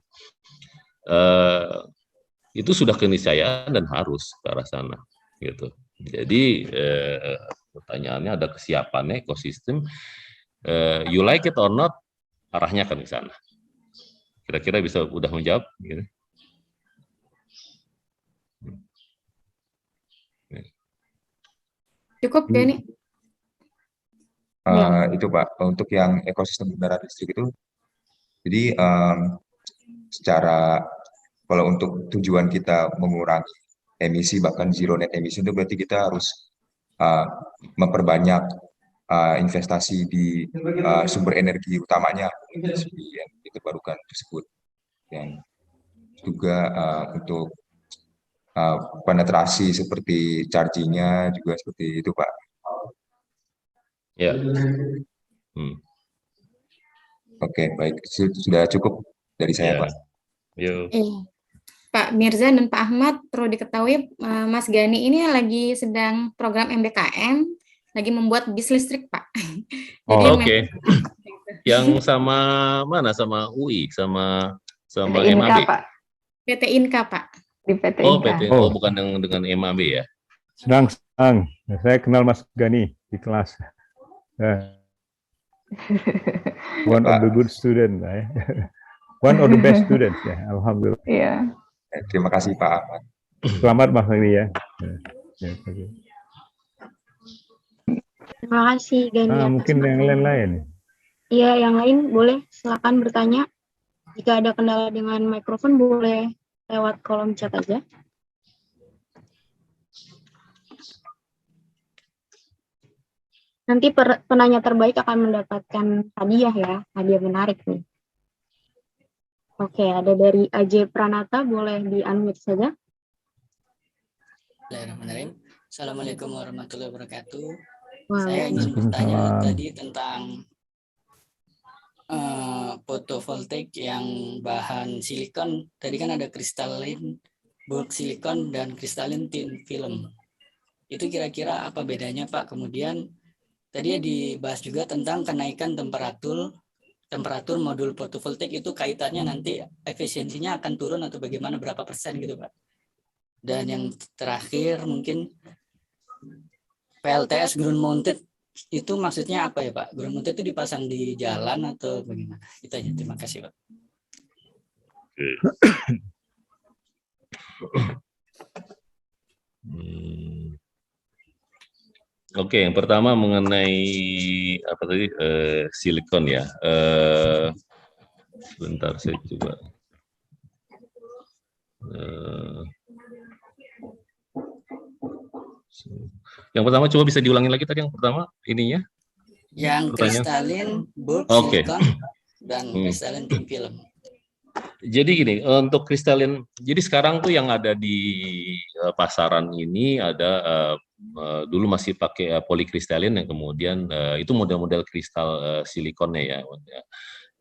S1: Itu sudah keniscayaan dan harus ke arah sana, gitu. Jadi pertanyaannya ada kesiapannya ekosistem. You like it or not, arahnya akan ke sana. Kira-kira bisa udah menjawab, gitu.
S3: Cukup, Gani?
S7: Itu Pak, untuk yang ekosistem kendaraan listrik itu, jadi secara kalau untuk tujuan kita mengurangi emisi bahkan zero net emission itu berarti kita harus memperbanyak investasi di sumber energi utamanya, seperti yang terbarukan tersebut, dan juga untuk penetrasi seperti chargingnya juga seperti itu Pak.
S1: Ya.
S7: Oke, baik. Sudah cukup dari saya, Pak.
S3: Pak Mirza dan Pak Ahmad, perlu diketahui Mas Gani ini lagi sedang program MBKM, lagi membuat bis listrik, Pak. Jadi
S1: Oke. Yang sama mana? Sama UI, sama
S4: PT Inka,
S1: MAB?
S4: Pak.
S3: PT Inka, Pak.
S4: Di PT
S1: PT
S4: Inka.
S1: bukan dengan MAB ya?
S2: Senang. Saya kenal Mas Gani di kelas. One of the good student, one of the best students ya, alhamdulillah.
S4: Iya.
S7: Terima kasih Pak Ahmad.
S2: Selamat Mas Gani ya.
S5: Terima kasih Gani.
S2: Mungkin yang lain-lain.
S5: Iya, yang lain boleh silakan bertanya. Jika ada kendala dengan mikrofon boleh lewat kolom chat aja. Nanti penanya terbaik akan mendapatkan hadiah ya, hadiah menarik nih. Oke, ada dari AJ Pranata, boleh di-unmute saja.
S8: Bismillahirrahmanirrahim. Assalamualaikum warahmatullahi wabarakatuh.
S5: Wow.
S8: Saya ingin bertanya tadi tentang fotovoltaik yang bahan silikon. Tadi kan ada kristalin bulk silikon dan kristalin thin film. Itu kira-kira apa bedanya Pak? Kemudian tadi dibahas juga tentang kenaikan temperatur modul fotovoltaik, itu kaitannya nanti efisiensinya akan turun atau bagaimana, berapa persen gitu Pak. Dan yang terakhir mungkin PLTS ground mounted itu maksudnya apa ya Pak? Ground mounted itu dipasang di jalan atau bagaimana? Itu aja, terima kasih Pak.
S1: Oke, yang pertama mengenai apa tadi silikon ya. Sebentar saya coba. Yang pertama coba bisa diulangi lagi tadi yang pertama ininya?
S8: Yang kristalin bulk silikon dan kristalin thin film.
S1: Jadi gini, untuk kristalin, jadi sekarang tuh yang ada di pasaran ini ada dulu masih pakai polikristalin, yang kemudian itu model-model kristal silikonnya ya.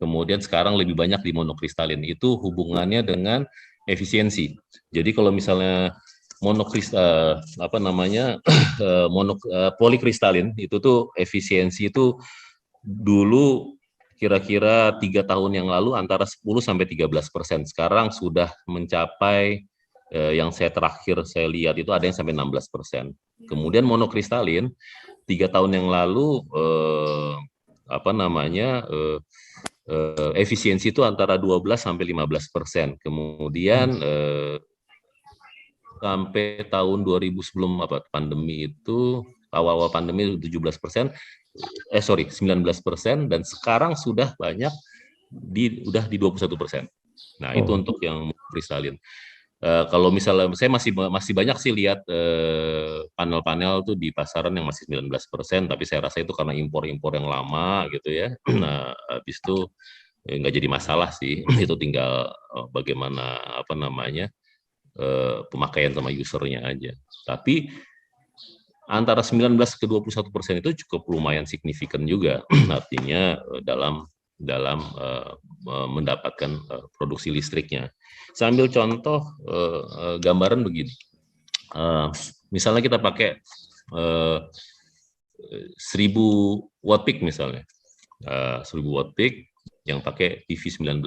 S1: Kemudian sekarang lebih banyak di monokristalin. Itu hubungannya dengan efisiensi. Jadi kalau misalnya monokristal apa namanya polikristalin itu tuh efisiensi itu dulu kira-kira 3 tahun yang lalu antara 10-13%. Sekarang sudah mencapai yang saya terakhir saya lihat itu ada yang sampai 16%. Kemudian monokristalin 3 tahun yang lalu efisiensi itu antara 12-15%. Kemudian sampai tahun 2000 sebelum pandemi itu awal-awal pandemi 17%. 19%, dan sekarang sudah banyak udah di 21%. Nah, itu untuk yang kristalin. Kalau misalnya saya masih banyak sih lihat panel-panel tuh di pasaran yang masih 19%, tapi saya rasa itu karena impor-impor yang lama gitu ya. Nah, habis itu nggak jadi masalah sih. Itu tinggal bagaimana pemakaian sama usernya aja. Tapi antara 19 ke 21% itu cukup lumayan signifikan juga, artinya dalam mendapatkan produksi listriknya. Saya ambil contoh gambaran begini, misalnya kita pakai 1000 watt peak misalnya, 1000 watt peak yang pakai PV 19%,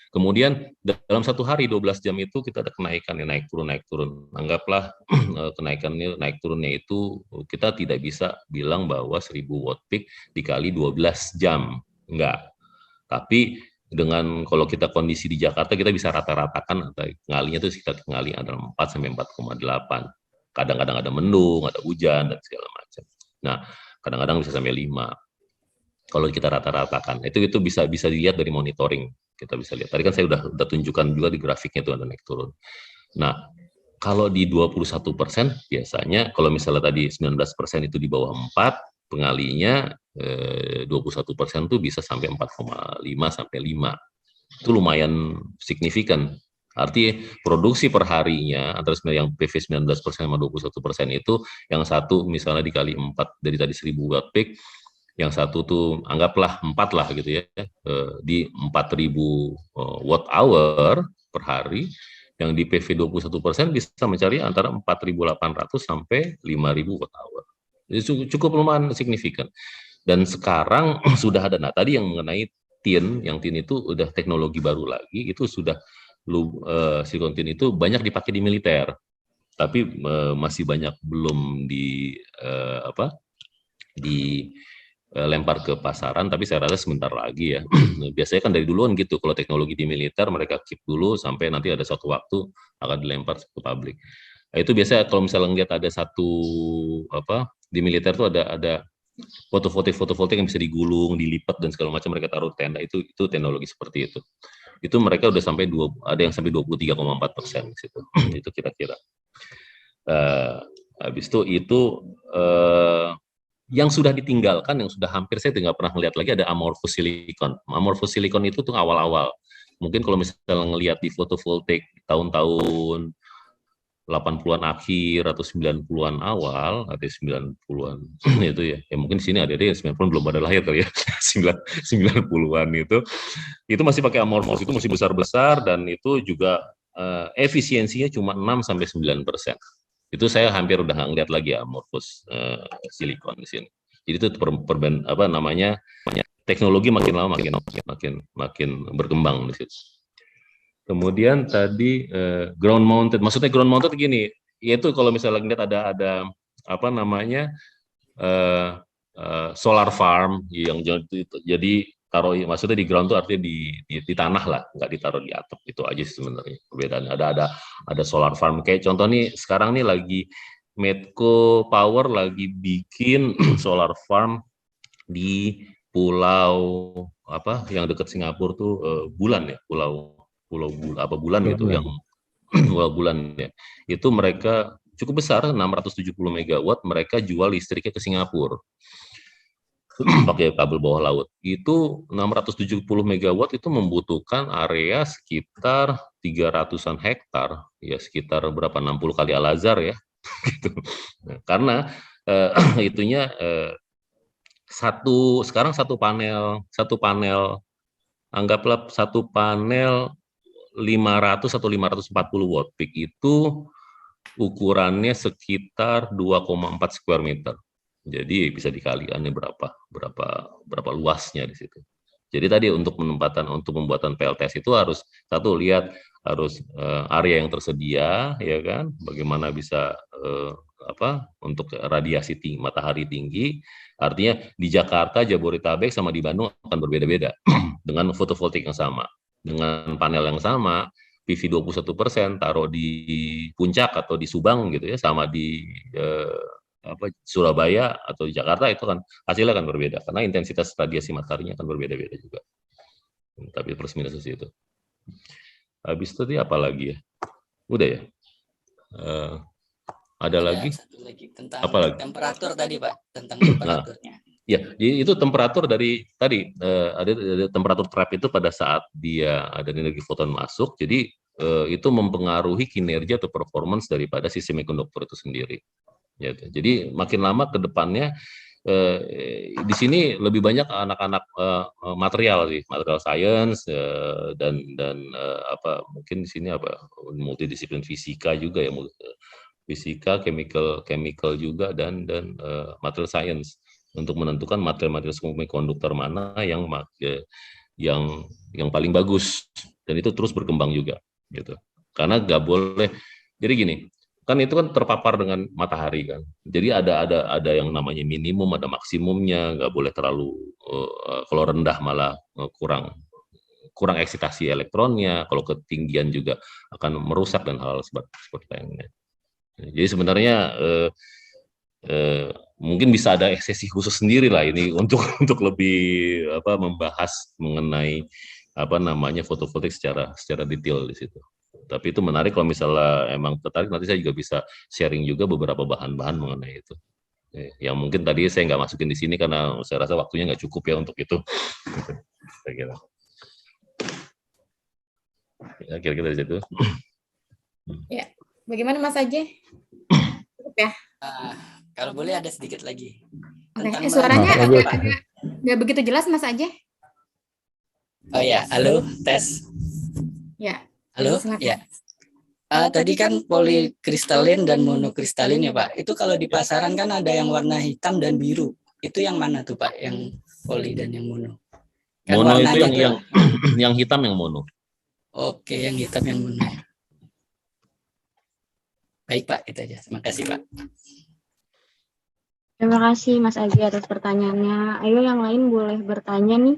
S1: kemudian dalam satu hari 12 jam itu kita ada kenaikan, naik turun. Anggaplah kenaikannya naik turunnya itu kita tidak bisa bilang bahwa 1000 watt peak dikali 12 jam, enggak. Tapi dengan kalau kita kondisi di Jakarta kita bisa rata-ratakan ngalinya itu sekitar ngali adalah 4 sampai 4,8. Kadang-kadang ada mendung, ada hujan dan segala macam. Nah, kadang-kadang bisa sampai 5. Kalau kita rata-ratakan, itu bisa dilihat dari monitoring, kita bisa lihat. Tadi kan saya udah tunjukkan juga di grafiknya itu ada naik turun. Nah, kalau di 21% biasanya, kalau misalnya tadi 19% itu di bawah 4, pengalinya 21% itu bisa sampai 4,5 sampai 5. Itu lumayan signifikan. Artinya produksi per harinya antara yang PV 19% sama 21% itu, yang satu misalnya dikali 4 dari tadi 1000 watt peak, yang satu tuh anggaplah 4 lah gitu ya, di 4000 watt hour per hari, yang di PV 21% bisa mencari antara 4800 sampai 5000 watt hour. Itu cukup lumayan signifikan. Dan sekarang sudah ada, nah tadi yang mengenai tin, yang tin itu udah teknologi baru lagi, itu sudah silikon tin itu banyak dipakai di militer, tapi masih banyak belum lempar ke pasaran, tapi saya rasa sebentar lagi ya. Biasanya kan dari duluan gitu, kalau teknologi di militer mereka keep dulu sampai nanti ada suatu waktu akan dilempar ke publik. Nah, itu biasanya kalau misalnya lihat ada satu di militer tuh ada foto-foto yang bisa digulung, dilipat dan segala macam, mereka taruh tenda, itu teknologi seperti itu. Itu mereka udah sampai ada yang sampai 23,4% di situ. Itu kira-kira. Habis itu yang sudah ditinggalkan, yang sudah hampir saya tidak pernah melihat lagi, ada amorphous silicon. Amorphous silicon itu tuh awal-awal. Mungkin kalau misalnya ngelihat di fotovoltaik tahun-tahun 80-an akhir atau 90-an awal, atau 90-an itu ya. Ya mungkin di sini ada 90-an belum pada lahir kali ya. 90-an itu masih pakai amorphous, itu masih besar-besar, dan itu juga efisiensinya cuma 6-9%. Itu saya hampir udah nggak ngeliat lagi amorphous silikon di sini. Jadi itu teknologi makin lama makin berkembang di situ. Kemudian tadi ground mounted, maksudnya ground mounted gini, yaitu kalau misalnya lihat ada solar farm yang jadi taruh, maksudnya di ground itu artinya di tanah lah, nggak ditaruh di atap, itu aja sih sebenarnya perbedaannya. Ada solar farm, kayak contoh nih sekarang nih lagi Medco Power lagi bikin solar farm di pulau yang dekat Singapura tuh Bulan ya, pulau Bulan gitu, yang pulau Bulan ya, itu mereka cukup besar, 670 megawatt, mereka jual listriknya ke Singapura. pakai kabel bawah laut. Itu 670 megawatt itu membutuhkan area sekitar 300-an hektar, ya sekitar berapa 60 kali Al-Azhar ya. Gitu. Nah, karena itunya sekarang satu panel anggaplah satu panel 500 atau 540 watt peak itu ukurannya sekitar 2,4 square meter. Jadi bisa dikalikannya berapa luasnya di situ. Jadi tadi untuk pembuatan PLTS itu harus satu lihat harus area yang tersedia, ya kan, bagaimana bisa untuk radiasi tinggi, matahari tinggi. Artinya di Jakarta, Jabodetabek sama di Bandung akan berbeda-beda dengan fotovoltaik yang sama, dengan panel yang sama. PV 21% taruh di puncak atau di Subang gitu ya, sama di Surabaya atau di Jakarta, itu kan hasilnya akan berbeda karena intensitas radiasi mataharinya akan berbeda-beda juga. Tapi plus minus itu. Habis itu apa lagi ya? Udah ya. Ada lagi?
S8: Satu lagi tentang
S1: apa lagi?
S8: Temperatur tadi Pak, tentang temperaturnya.
S1: Ya, jadi itu temperatur dari tadi ada temperatur trap itu pada saat dia ada energi foton masuk, jadi itu mempengaruhi kinerja atau performance daripada si semikonduktor itu sendiri. Ya, jadi makin lama ke depannya di sini lebih banyak anak-anak material science dan mungkin di sini multidisiplin fisika juga ya, fisika, chemical juga dan material science untuk menentukan material semikonduktor mana yang paling bagus, dan itu terus berkembang juga gitu. Karena nggak boleh, jadi gini, kan itu kan terpapar dengan matahari kan. Jadi ada yang namanya minimum, ada maksimumnya, nggak boleh terlalu kalau rendah malah kurang eksitasi elektronnya, kalau ketinggian juga akan merusak dan hal-hal seperti yang. Jadi sebenarnya mungkin bisa ada sesi khusus sendiri lah ini untuk lebih membahas mengenai fotovoltaik secara detail di situ. Tapi itu menarik, kalau misalnya emang tertarik nanti saya juga bisa sharing juga beberapa bahan-bahan mengenai itu. Yang mungkin tadi saya nggak masukin di sini karena saya rasa waktunya nggak cukup ya untuk itu. Ya, kira-kira di situ.
S3: Ya, bagaimana Mas Ajay? Cukup ya?
S8: Kalau boleh ada sedikit lagi.
S3: Oke, suaranya agak nggak begitu jelas Mas Ajay.
S8: Oh ya, halo, tes.
S3: Ya.
S8: Halo,
S3: silakan.
S8: ya. Tadi kan polikristalin dan monokristalin ya Pak. Itu kalau di pasaran kan ada yang warna hitam dan biru. Itu yang mana tuh Pak? Yang poli dan yang mono? Kan
S1: mono itu yang hitam yang mono.
S8: Oke, yang hitam yang mono. Baik Pak, itu aja. Terima kasih Pak.
S5: Terima kasih Mas Agi atas pertanyaannya. Ayo yang lain boleh bertanya nih.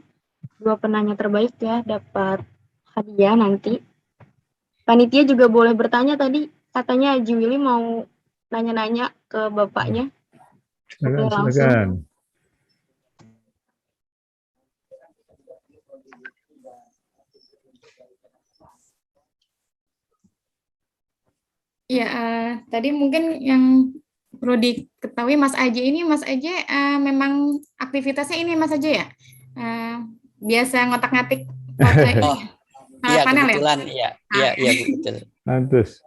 S5: 2 penanya terbaik ya dapat hadiah nanti. Panitia juga boleh bertanya, tadi katanya Haji Willy mau nanya-nanya ke bapaknya.
S2: Silakan.
S3: Ya, tadi mungkin yang perlu diketahui Mas Ajay ini, memang aktivitasnya ini Mas Ajay ya? Biasa ngotak-ngatik
S8: iya,
S3: panel
S8: kebetulan,
S3: ya?
S8: Iya, betul.
S2: Mantus.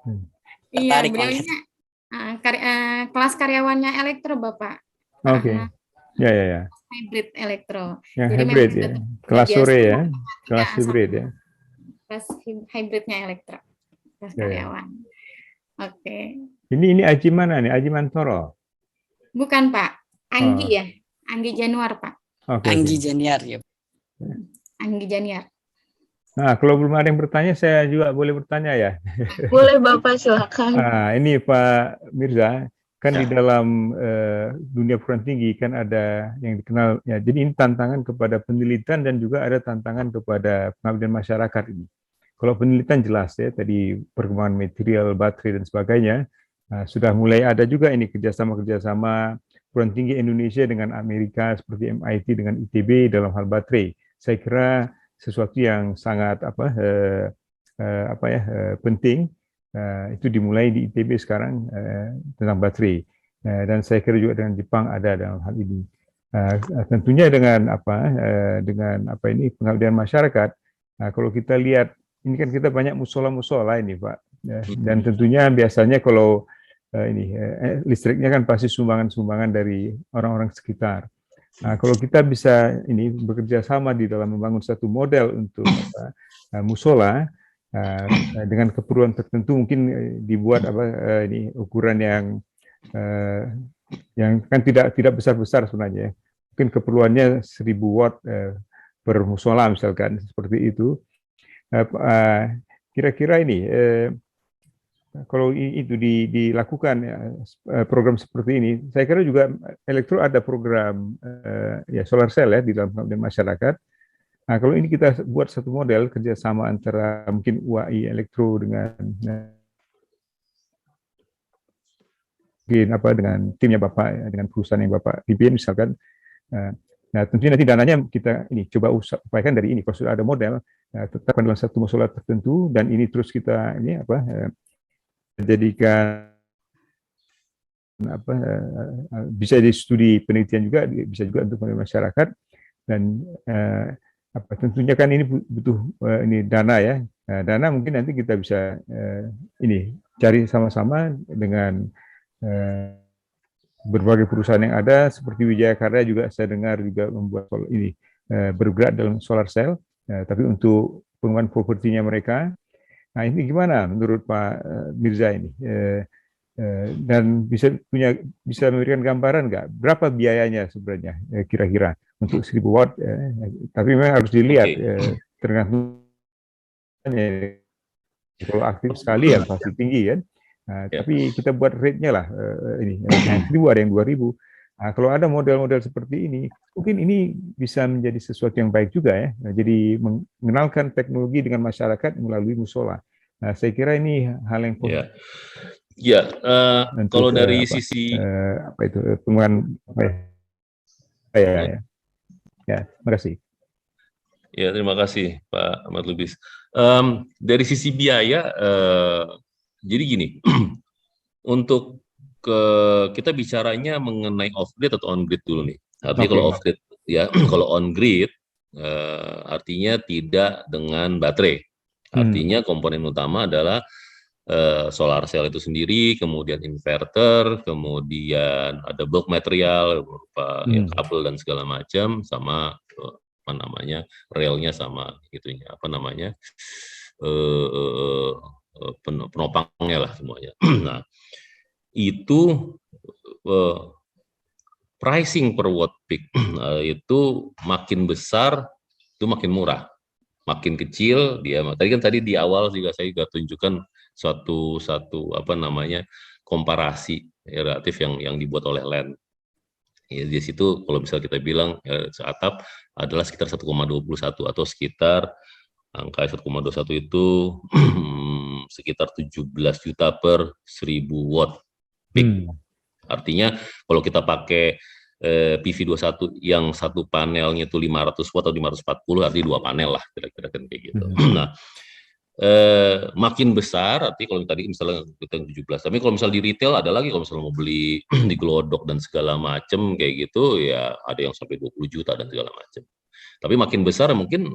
S3: Iya, beliau ini kelas karyawannya elektro, Bapak.
S2: Oke. Ya.
S3: Hybrid elektro.
S2: Yang
S3: jadi
S2: hybrid ya. Kelas sore ya. Kelas hybrid ya.
S3: Kelas hybridnya elektro. Kelas karyawan. Oke.
S2: Ini Aji mana nih? Aji Mantoro?
S3: Bukan Pak. Anggi ya. Anggi Januar Pak.
S8: Anggi Janiar ya.
S3: Anggi Janiar.
S2: Nah, kalau belum ada yang bertanya, saya juga boleh bertanya ya.
S5: Boleh Bapak, silakan.
S2: Nah, ini Pak Mirza, kan di dalam dunia perguruan tinggi kan ada yang dikenal ya. Jadi ini tantangan kepada penelitian dan juga ada tantangan kepada pengabdian masyarakat ini. Kalau penelitian jelas ya, tadi perkembangan material, baterai dan sebagainya, sudah mulai ada juga ini kerjasama perguruan tinggi Indonesia dengan Amerika seperti MIT dengan ITB dalam hal baterai. Saya kira sesuatu yang sangat penting. Itu dimulai di ITB sekarang tentang baterai, dan saya kira juga dengan Jepang ada dalam hal ini. Tentunya dengan ini pengabdian masyarakat. Nah, kalau kita lihat ini kan kita banyak musola-musola ini Pak, dan tentunya biasanya kalau listriknya kan pasti sumbangan-sumbangan dari orang-orang sekitar. Nah, kalau kita bisa ini bekerja sama di dalam membangun satu model untuk musola dengan keperluan tertentu, mungkin dibuat ukuran yang kan tidak besar-besar sebenarnya. Mungkin keperluannya 1000 watt per musola misalkan, seperti itu. Kira-kira ini kalau itu dilakukan program seperti ini, saya kira juga Elektro ada program solar cell di dalam pengabdian masyarakat. Nah, kalau ini kita buat satu model kerjasama antara mungkin UAI Elektro dengan dengan timnya Bapak, dengan perusahaan yang Bapak pimpin misalkan. Nah, tentunya nanti dananya kita coba upayakan dari ini. Kalau sudah ada model, tetapkan dalam satu musola tertentu, dan ini terus kita jadikan bisa di studi penelitian juga, bisa juga untuk masyarakat, dan tentunya kan ini butuh dana ya. Dana mungkin nanti kita bisa cari sama-sama dengan berbagai perusahaan yang ada, seperti Wijaya Karya juga saya dengar juga membuat ini bergerak dalam solar cell, tapi untuk pengembangan propertinya mereka. Nah, ini gimana menurut Pak Mirza ini? Dan bisa memberikan gambaran nggak berapa biayanya sebenarnya kira-kira untuk 1000 watt? Tapi memang harus dilihat tergantung kalau aktif sekali ya pasti tinggi kan. Tapi kita buat rate-nya lah, yang 1000 ada yang 2000. Nah, kalau ada model-model seperti ini, mungkin ini bisa menjadi sesuatu yang baik juga ya. Nah, jadi mengenalkan teknologi dengan masyarakat melalui musola. Nah, saya kira ini hal yang positif.
S1: Kalau dari sisi
S2: pengembangan terima kasih.
S1: Ya, terima kasih Pak Ahmad Lubis. Dari sisi biaya, jadi gini, untuk kita bicaranya mengenai off-grid atau on-grid dulu nih. Artinya kalau off-grid, ya, kalau on-grid artinya tidak dengan baterai. Artinya komponen utama adalah solar cell itu sendiri, kemudian inverter, kemudian ada bulk material berupa kabel dan segala macam, sama relnya sama gitunya, penopangnya lah semuanya. Nah, itu pricing per watt peak itu makin besar itu makin murah, makin kecil dia. Tadi di awal juga saya juga tunjukkan suatu komparasi relatif yang dibuat oleh LAN. Ya, di situ kalau misalnya kita bilang seatap adalah sekitar 1,21 atau sekitar angka 1,21 itu sekitar 17 juta per 1000 watt peak. Artinya kalau kita pakai PV21 yang satu panelnya itu 500 watt atau 540, artinya 2 panel lah kira-kira kan kayak gitu. Nah, makin besar, artinya kalau tadi misalnya kita 17, tapi kalau misalnya di retail ada lagi, kalau misalnya mau beli di Glodok dan segala macam kayak gitu, ya ada yang sampai 20 juta dan segala macam. Tapi makin besar mungkin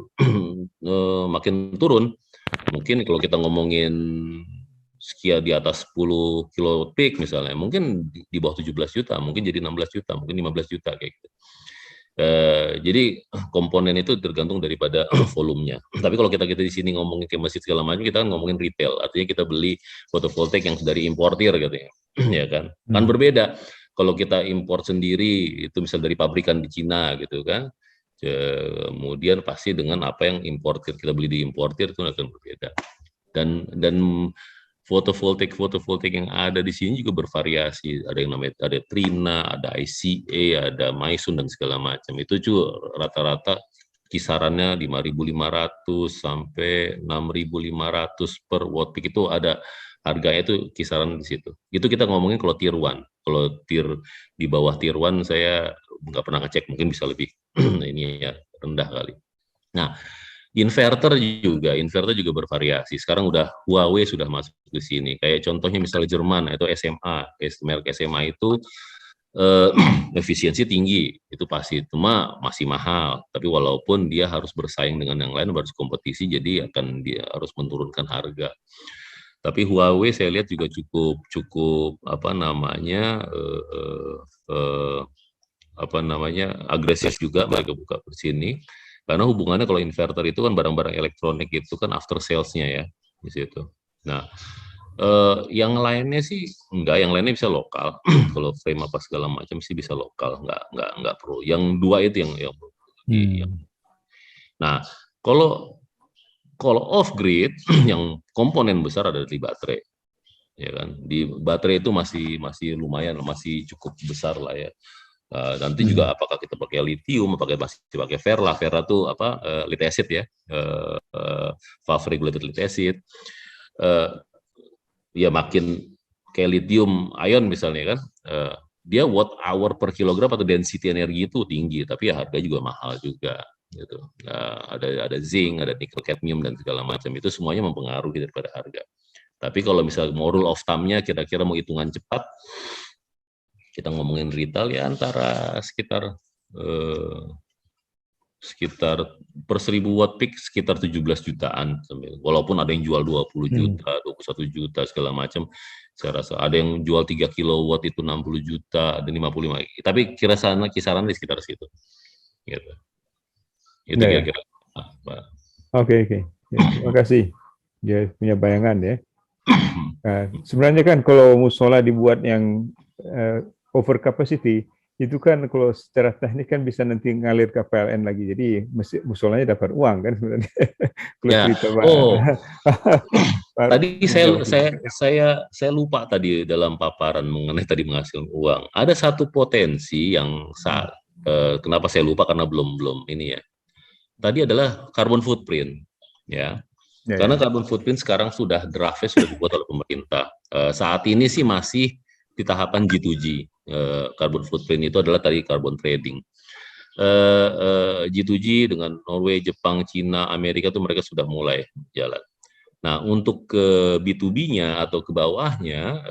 S1: makin turun. Mungkin kalau kita ngomongin sekian di atas 10 kilo peak misalnya, mungkin di bawah 17 juta, mungkin jadi 16 juta, mungkin 15 juta kayak gitu. Jadi komponen itu tergantung daripada volumenya. Tapi kalau kita di sini ngomongin ke masjid segala macam, kita kan ngomongin retail. Artinya kita beli fotovoltaik yang dari importir gitu ya. Ya kan? Kan berbeda. Kalau kita import sendiri itu misal dari pabrikan di Cina gitu kan. Kemudian pasti dengan apa yang importir kita beli di importir itu akan berbeda. Dan fotovoltaik yang ada di sini juga bervariasi. Ada yang namanya Trina, ada ICA, ada Maisun dan segala macam. Itu juga rata-rata kisarannya 5.500 sampai 6.500 per watt peak, itu ada harganya itu kisaran di situ. Itu kita ngomongin kalau tier 1. Kalau tier di bawah tier 1 saya nggak pernah ngecek, mungkin bisa lebih ini ya rendah kali. Nah, inverter juga bervariasi. Sekarang udah Huawei sudah masuk ke sini. Kayak contohnya misalnya Jerman itu SMA, merek SMA itu efisiensi tinggi, itu pasti, cuma masih mahal. Tapi walaupun dia harus bersaing dengan yang lain, harus kompetisi, jadi dia harus menurunkan harga. Tapi Huawei saya lihat juga cukup apa namanya agresif juga mereka buka di sini. Karena hubungannya kalau inverter itu kan barang-barang elektronik itu kan after sales-nya ya di situ. Nah, yang lainnya sih enggak, yang lainnya bisa lokal. Kalau frame apa segala macam sih bisa lokal, enggak perlu. Yang dua itu yang. Nah, kalau off grid yang komponen besar ada di baterai. Ya kan? Di baterai itu masih lumayan, masih cukup besar lah ya. Nanti juga apakah kita pakai lithium, masih pakai Verla tuh apa lead acid ya, valve regulated lead acid. Ya makin kayak lithium ion misalnya kan, dia watt hour per kilogram atau density energi itu tinggi, tapi ya harga juga mahal juga gitu. Ada zinc, ada nickel cadmium dan segala macam, itu semuanya mempengaruhi daripada harga. Tapi kalau misalnya mau rule of thumb-nya kira-kira mau hitungan cepat, kita ngomongin retail ya antara sekitar per 1000 watt peak sekitar 17 jutaan, walaupun ada yang jual 20 juta, 21 juta segala macam. Saya rasa ada yang jual 3 kilowatt itu 60 juta, ada 55. Tapi kisaran di sekitar situ. Gitu. Itu kira-kira.
S2: Oke. Ya, terima kasih. Dia punya bayangan ya. Sebenarnya kan kalau musola dibuat yang over capacity, itu kan kalau secara teknik kan bisa nanti ngalir ke PLN lagi, jadi musolanya dapat uang kan sebenarnya.
S1: Ya. Tadi saya lupa tadi dalam paparan mengenai tadi menghasilkan uang. Ada satu potensi yang kenapa saya lupa karena belum ini ya. Tadi adalah carbon footprint ya. Karena carbon footprint sekarang draftnya sudah dibuat oleh pemerintah. Saat ini sih masih di tahapan G2G. Carbon footprint itu adalah tadi carbon trading. G2G dengan Norway, Jepang, Cina, Amerika itu mereka sudah mulai jalan. Nah, untuk ke B2B-nya atau ke bawahnya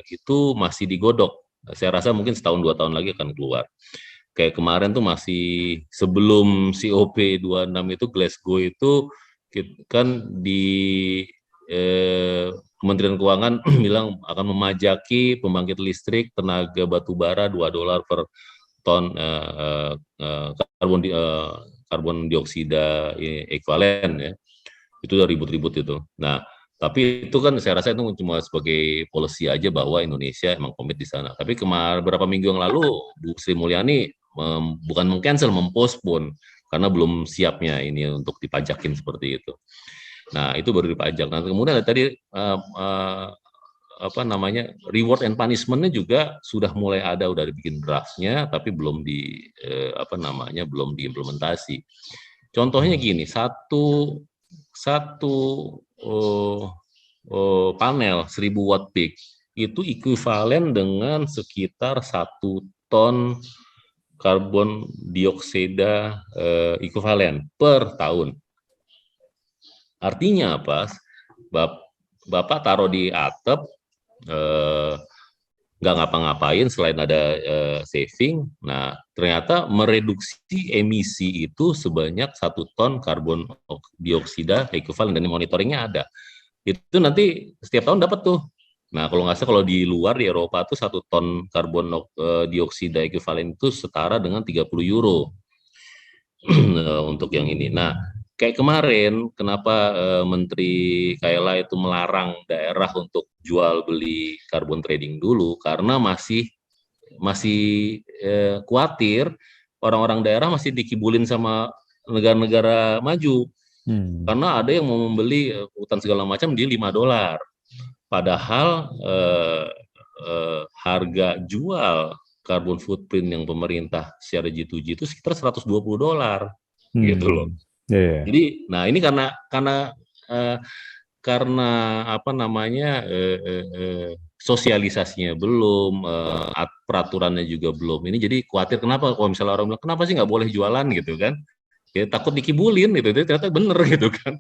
S1: itu masih digodok. Saya rasa mungkin setahun 2 tahun lagi akan keluar. Kayak kemarin tuh masih sebelum COP26 itu Glasgow itu kan di Kementerian Keuangan bilang akan memajaki pembangkit listrik tenaga batu bara $2 per ton karbon dioksida ekuivalen ya. Itu udah ribut-ribut itu. Nah, tapi itu kan saya rasa itu cuma sebagai policy aja bahwa Indonesia emang komit di sana. Tapi beberapa minggu yang lalu Bu Sri Mulyani bukan meng-cancel, mempostpone karena belum siapnya ini untuk dipajakin seperti itu. Nah, itu baru dipajak. Nah, kemudian ada tadi reward and punishment-nya juga sudah mulai ada, udah dibikin draft-nya, tapi belum belum diimplementasi. Contohnya gini, satu panel 1000 watt peak itu ekuivalen dengan sekitar 1 ton karbon dioksida ekuivalen per tahun. Artinya apa? Bapak taruh di atap, nggak ngapa-ngapain selain ada saving. Nah, ternyata mereduksi emisi itu sebanyak 1 ton karbon dioksida ekuivalen, dan monitoringnya ada. Itu nanti setiap tahun dapat tuh. Nah, kalau nggak salah kalau di luar di Eropa tuh 1 ton karbon dioksida ekuivalen itu setara dengan 30 euro untuk yang ini. Nah, kayak kemarin, kenapa Menteri Kaila itu melarang daerah untuk jual beli carbon trading dulu? Karena masih khawatir orang-orang daerah masih dikibulin sama negara-negara maju. Karena ada yang mau membeli hutan segala macam di $5. Padahal harga jual carbon footprint yang pemerintah secara G2G itu sekitar $120 gitu loh. Jadi, nah ini karena sosialisasinya belum, peraturannya juga belum. Ini jadi khawatir, kenapa kalau misalnya orang bilang kenapa sih nggak boleh jualan gitu kan? Ya takut dikibulin gitu. Ternyata bener gitu kan.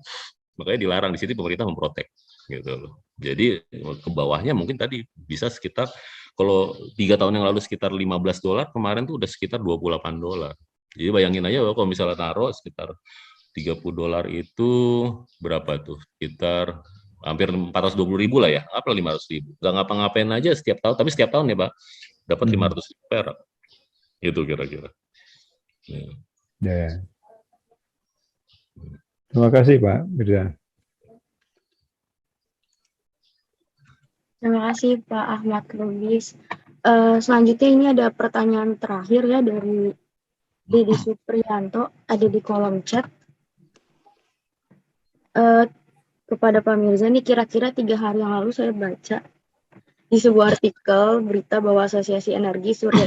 S1: Makanya dilarang, di sini pemerintah memprotek. gitu loh. Jadi ke bawahnya mungkin tadi bisa sekitar, kalau 3 tahun yang lalu sekitar $15, kemarin tuh udah sekitar $28. Jadi bayangin aja kalau misalnya taruh sekitar $30 itu berapa tuh? Sekitar hampir 420.000 lah ya, apa 500.000. Nggak ngapa-ngapain aja setiap tahun, tapi setiap tahun ya Pak, dapat 500.000 perak. Itu kira-kira.
S2: Ya. Terima kasih Pak Mirza.
S5: Terima kasih Pak Ahmad Lubis. Selanjutnya ini ada pertanyaan terakhir ya dari Didi Supriyanto, ada di kolom chat. Kepada Pak Mirza, ini kira-kira 3 hari yang lalu saya baca di sebuah artikel berita bahwa Asosiasi Energi Surya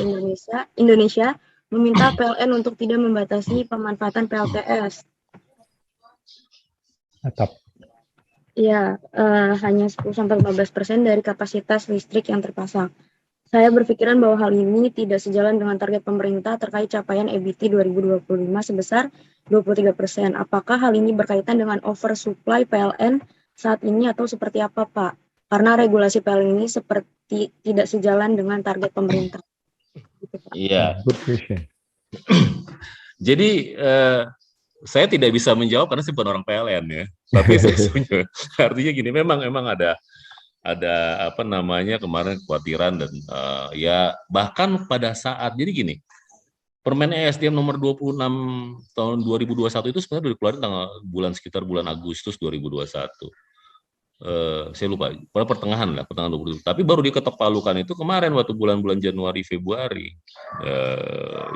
S5: Indonesia meminta PLN untuk tidak membatasi pemanfaatan PLTS.
S2: Atap.
S5: Ya, hanya 10-15% dari kapasitas listrik yang terpasang. Saya berpikiran bahwa hal ini tidak sejalan dengan target pemerintah terkait capaian EBT 2025 sebesar 23%. Apakah hal ini berkaitan dengan oversupply PLN saat ini atau seperti apa, Pak? Karena regulasi PLN ini seperti tidak sejalan dengan target pemerintah.
S1: Iya.
S2: Good question.
S1: Jadi saya tidak bisa menjawab karena saya bukan orang PLN ya. Tapi saya punya, artinya gini, memang ada apa namanya kemarin kekhawatiran dan ya bahkan pada saat, jadi gini, Permen ESDM nomor 26 tahun 2021 itu sebenarnya dikeluarkan sekitar bulan Agustus 2021. Saya lupa, pada pertengahan 2020. Tapi baru diketok palukan itu kemarin waktu bulan-bulan Januari Februari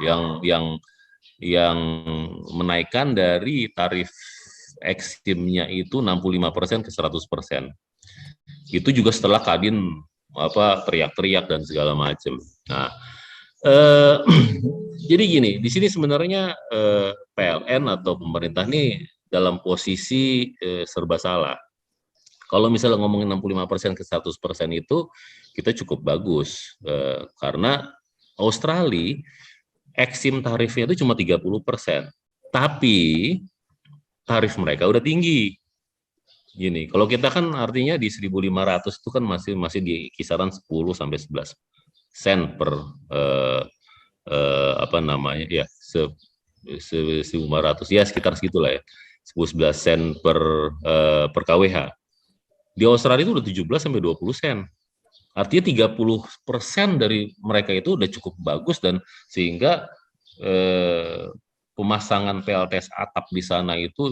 S1: yang menaikkan dari tarif eksimnya itu 65% ke 100%. Itu juga setelah Kadin teriak-teriak dan segala macam. Nah, jadi gini, di sini sebenarnya PLN atau pemerintah ini dalam posisi serba salah. Kalau misalnya ngomongin 65% ke 100% itu kita cukup bagus karena Australia eksim tarifnya itu cuma 30%, tapi tarif mereka udah tinggi. Gini, kalau kita kan artinya di 1.500 itu kan masih di kisaran 10 sampai 11 sen per apa namanya ya 1.500 ya sekitar segitulah ya, 10-11 sen per kWh. Di Australia itu udah 17 sampai 20 sen. Artinya 30% dari mereka itu udah cukup bagus, dan sehingga pemasangan PLTS atap di sana itu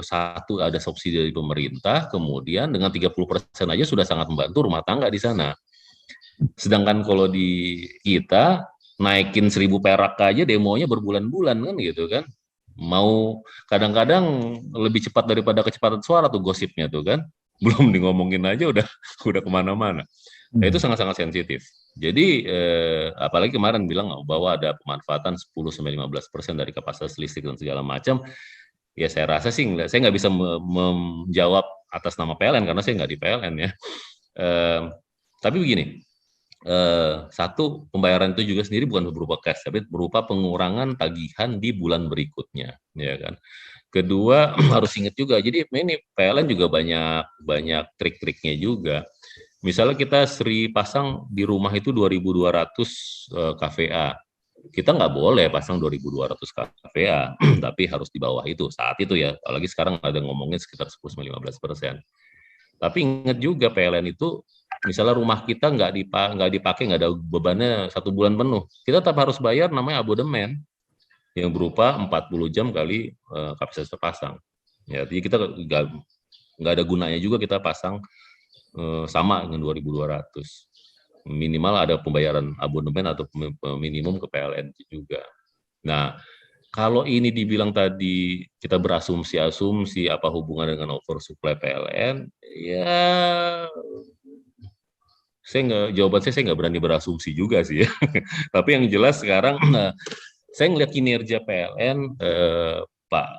S1: satu ada subsidi dari pemerintah, kemudian dengan 30% aja sudah sangat membantu rumah tangga di sana. Sedangkan kalau di kita naikin 1.000 perak aja demonya berbulan-bulan kan gitu kan. Mau kadang-kadang lebih cepat daripada kecepatan suara tuh gosipnya tuh kan. Belum ngomongin aja udah kemana-mana. Nah, itu sangat-sangat sensitif. Jadi apalagi kemarin bilang bahwa ada pemanfaatan 10-15% dari kapasitas listrik dan segala macam. Ya saya rasa sih saya nggak bisa menjawab atas nama PLN karena saya nggak di PLN ya. Tapi begini, satu, pembayaran itu juga sendiri bukan berupa cash, tapi berupa pengurangan tagihan di bulan berikutnya, ya kan. Kedua, harus ingat juga, jadi ini PLN juga banyak trik-triknya juga. Misalnya kita pasang di rumah itu 2.200 kVA, kita nggak boleh pasang 2.200 kVA, tapi harus di bawah itu saat itu ya. Apalagi sekarang ada ngomongin sekitar 10-15%. Tapi ingat juga PLN itu, misalnya rumah kita nggak dipakai, nggak ada bebannya 1 bulan penuh, kita tetap harus bayar namanya abodemen yang berupa 40 jam kali kapasitas terpasang. Ya, jadi kita nggak ada gunanya juga kita pasang sama dengan 2.200. Minimal ada pembayaran abodemen atau minimum ke PLN juga. Nah, kalau ini dibilang tadi kita berasumsi apa hubungan dengan oversupply PLN, ya jawaban saya nggak berani berasumsi juga sih ya. Tapi yang jelas sekarang saya ngelihat kinerja PLN Pak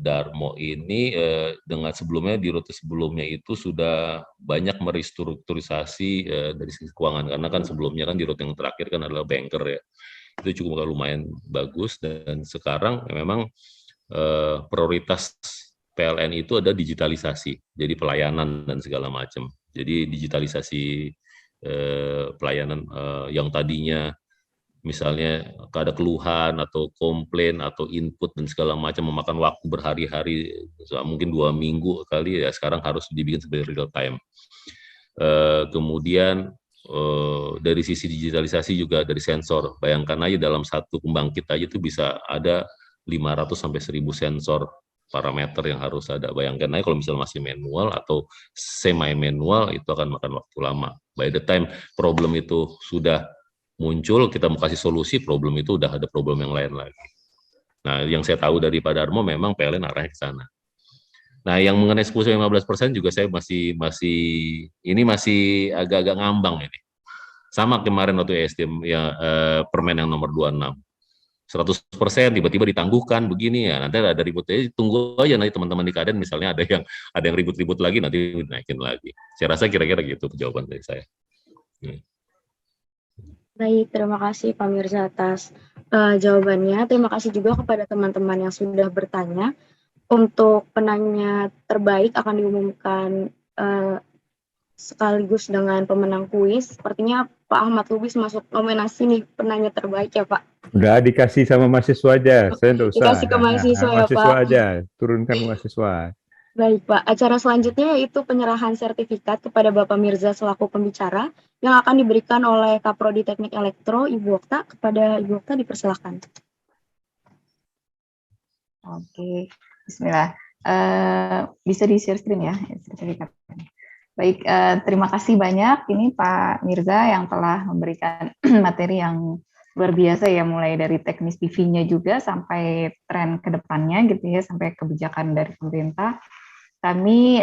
S1: Darmo ini dengan sebelumnya di rute sebelumnya itu sudah banyak merestrukturisasi dari sisi keuangan, karena kan sebelumnya kan di rute yang terakhir kan adalah banker ya, itu cukup lumayan bagus, dan sekarang memang prioritas PLN itu ada digitalisasi, jadi pelayanan dan segala macam. Jadi digitalisasi pelayanan yang tadinya misalnya ada keluhan atau komplain atau input dan segala macam memakan waktu berhari-hari, mungkin 2 minggu kali ya, sekarang harus dibikin sebagai real time. Kemudian dari sisi digitalisasi juga dari sensor, bayangkan aja dalam satu pembangkit aja itu bisa ada 500 sampai 1000 sensor parameter yang harus ada. Bayangkan aja kalau misalnya masih manual atau semi manual, itu akan makan waktu lama. By the time problem itu sudah muncul, kita mau kasih solusi, problem itu udah ada problem yang lain lagi. Nah, yang saya tahu dari Pak Darmo memang PLN arahnya ke sana. Nah, yang mengenai 10-15% juga saya masih agak-agak ngambang ini. Sama kemarin waktu SDM ya, permen yang nomor 26. 100% tiba-tiba ditangguhkan begini ya, nanti ada ributnya, tunggu aja nanti teman-teman di Kaden misalnya ada yang ribut-ribut lagi, nanti naikin lagi. Saya rasa kira-kira gitu jawaban dari saya.
S5: Baik, terima kasih Pak Mirza atas jawabannya. Terima kasih juga kepada teman-teman yang sudah bertanya. Untuk penanya terbaik akan diumumkan sekaligus dengan pemenang kuis. Sepertinya Pak Ahmad Lubis masuk nominasi nih penanya terbaik ya Pak.
S2: Udah dikasih sama mahasiswa aja, saya enggak usah.
S5: Dikasih ke mahasiswa ya
S2: mahasiswa
S5: Pak.
S2: aja, turunkan mahasiswa.
S5: Baik Pak, acara selanjutnya yaitu penyerahan sertifikat kepada Bapak Mirza selaku pembicara yang akan diberikan oleh Kaprodi Teknik Elektro Ibu Okta. Kepada Ibu Okta dipersilakan.
S4: Oke, bismillah. Bisa di-share screen ya sertifikatnya. Baik, terima kasih banyak ini Pak Mirza yang telah memberikan materi yang luar biasa ya, mulai dari teknis PV-nya juga sampai tren ke depannya gitu ya, sampai kebijakan dari pemerintah. Kami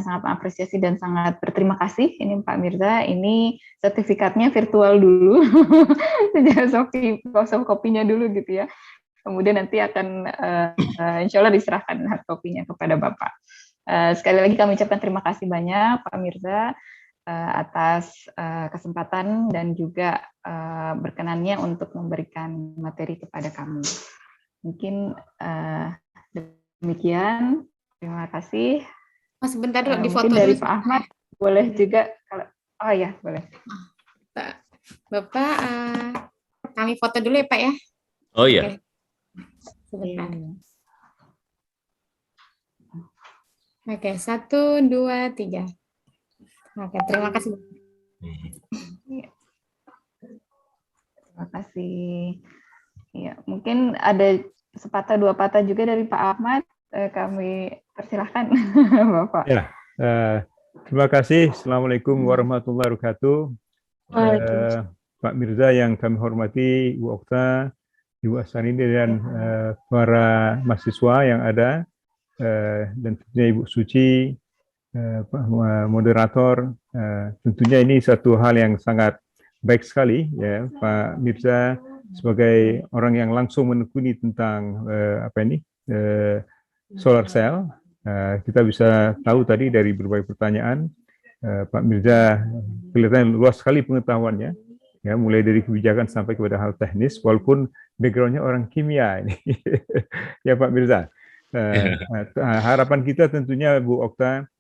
S4: sangat mengapresiasi dan sangat berterima kasih ini Pak Mirza. Ini sertifikatnya virtual dulu, soft copy-nya dulu gitu ya. Kemudian nanti akan insya Allah diserahkan hard copy-nya kepada Bapak. Sekali lagi kami ucapkan terima kasih banyak Pak Mirza atas kesempatan dan juga berkenannya untuk memberikan materi kepada kami. Mungkin demikian. Terima kasih.
S3: Mas, sebentar dulu di foto
S4: mungkin dari
S3: dulu.
S4: Pak Ahmad boleh juga kalau oh ya boleh.
S3: Bapak kami foto dulu ya Pak ya.
S1: Oh iya.
S3: Sebentar. Oke, 1, 2, 3. Oke, terima kasih.
S4: Terima kasih. Ya, mungkin ada sepatah dua patah juga dari Pak Ahmad. Kami persilahkan Bapak.
S2: Ya, terima kasih. Assalamualaikum warahmatullahi wabarakatuh. Pak Mirza yang kami hormati, Ibu Okta, Ibu Asanidi dan para mahasiswa yang ada, dan tentunya Ibu Suci, Pak moderator. Tentunya ini satu hal yang sangat baik sekali ya, Pak Mirza sebagai orang yang langsung menekuni tentang solar cell. Kita bisa tahu tadi dari berbagai pertanyaan, Pak Mirza kelihatan luas sekali pengetahuannya, ya, mulai dari kebijakan sampai kepada hal teknis, walaupun background-nya orang kimia ini. Ya Pak Mirza, harapan kita tentunya Bu Okta,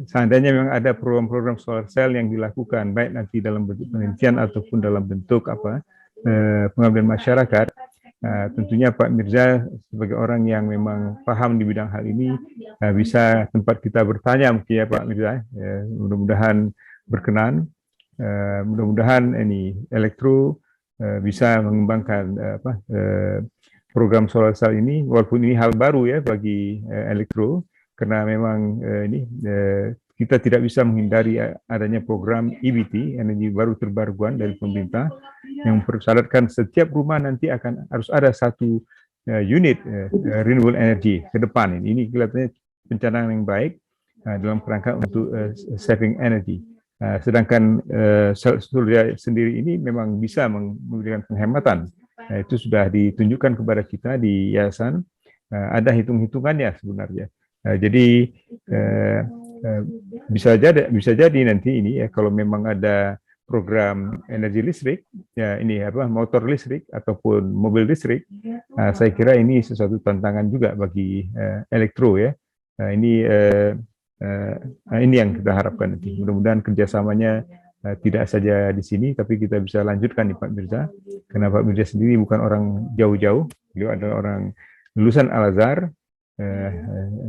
S2: seandainya memang ada program-program solar cell yang dilakukan, baik nanti dalam bentuk penelitian ataupun dalam bentuk pengabdian masyarakat, tentunya Pak Mirza sebagai orang yang memang paham di bidang hal ini bisa tempat kita bertanya mungkin ya Pak Mirza. Mudah-mudahan berkenan, mudah-mudahan ini Elektro bisa mengembangkan program solar cell ini, walaupun ini hal baru ya bagi Elektro, karena memang kita tidak bisa menghindari adanya program EBT, energi baru terbarukan dari pemerintah, yang mempersyaratkan setiap rumah nanti harus ada satu unit renewable energy ke depan. Ini kelihatannya perencanaan yang baik dalam kerangka untuk saving energy. Sedangkan surya sendiri ini memang bisa memberikan penghematan. Itu sudah ditunjukkan kepada kita di yayasan. Ada hitung-hitungannya sebenarnya. Jadi bisa jadi nanti ini ya, kalau memang ada program energi listrik, ya ini motor listrik ataupun mobil listrik, saya kira ini sesuatu tantangan juga bagi elektro ya. Ini yang kita harapkan nanti. Mudah-mudahan kerjasamanya tidak saja di sini, tapi kita bisa lanjutkan nih Pak Mirza. Karena Pak Mirza sendiri bukan orang jauh-jauh, beliau adalah orang lulusan Al-Azhar,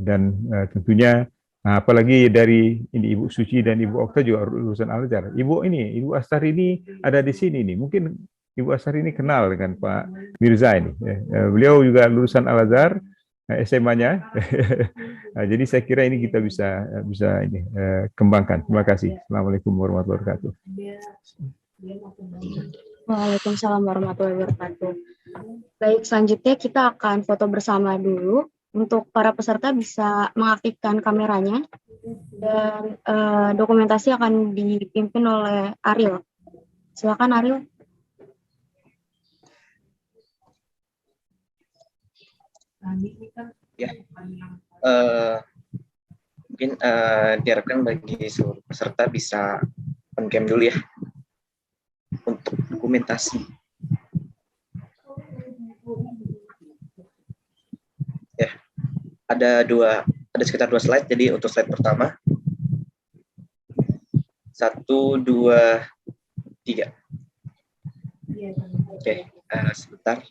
S2: dan tentunya apalagi dari ini Ibu Suci dan Ibu Okta juga lulusan Al-Azhar. Ibu Astari ini ada di sini nih. Mungkin Ibu Astari ini kenal dengan Pak Mirza ini. Beliau juga lulusan Al-Azhar, SMA-nya. Jadi saya kira ini kita bisa ini kembangkan. Terima kasih. Assalamualaikum warahmatullahi wabarakatuh.
S5: Waalaikumsalam warahmatullahi wabarakatuh. Baik, selanjutnya kita akan foto bersama dulu. Untuk para peserta bisa mengaktifkan kameranya dan dokumentasi akan dipimpin oleh Ariel. Silakan Ariel.
S9: Ya, mungkin diharapkan bagi seluruh peserta bisa on cam dulu ya untuk dokumentasi. Ya, ada sekitar 2 slide. Jadi untuk slide pertama, 1, 2, 3. Oke, sebentar.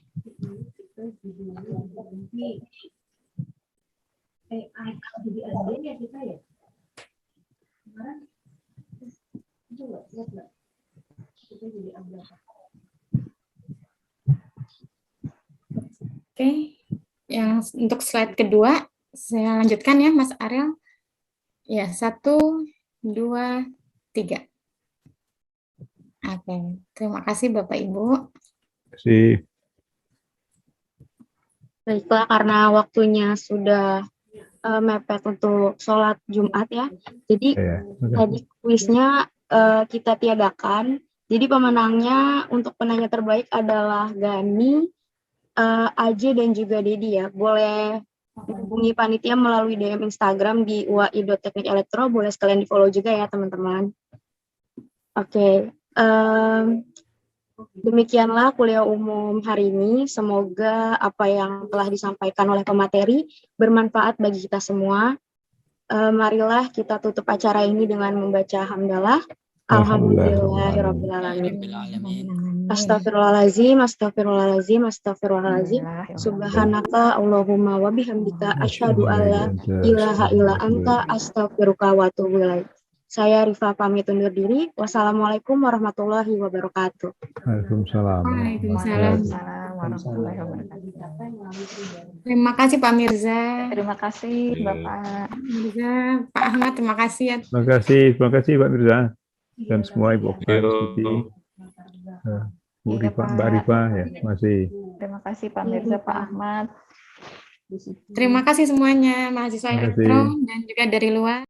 S3: Oke, yang untuk slide kedua saya lanjutkan ya Mas Ariel. Ya, 1, 2, 3. Oke, terima kasih Bapak Ibu.
S2: Terima kasih.
S5: Baiklah, karena waktunya sudah mepet untuk sholat Jumat ya. Jadi tadi kuisnya kita tiadakan. Jadi pemenangnya untuk penanya terbaik adalah Gani, Aje dan juga Dedi ya. Boleh hubungi panitia melalui DM Instagram di uai.teknikelektro. Boleh sekalian di follow juga ya teman-teman. Oke. Demikianlah kuliah umum hari ini. Semoga apa yang telah disampaikan oleh pemateri bermanfaat bagi kita semua. Marilah kita tutup acara ini dengan membaca hamdalah. Alhamdulillahirrabbilalamin. Astagfirullahaladzim, astagfirullahaladzim, astagfirullahaladzim. Subhanaka Allahumma wa bihamdika asyhadu alla ilaha illa anta astaghfiruka wa atubu ilaik. Saya Rifa pamit undur diri. Wassalamualaikum warahmatullahi wabarakatuh.
S2: Waalaikumsalam.
S3: Waalaikumsalam
S4: warahmatullahi wabarakatuh.
S3: Terima kasih Pak Mirza.
S4: Terima kasih Bapak
S3: Mirza, Pak Ahmad, terima kasih ya.
S2: Terima kasih Pak Mirza dan semua Ibu Okta, Bu Rifa, Mbak Rifa ya, masih.
S4: Terima kasih Pak Mirza, Pak Ahmad.
S3: Terima kasih semuanya mahasiswa elektro dan juga dari luar.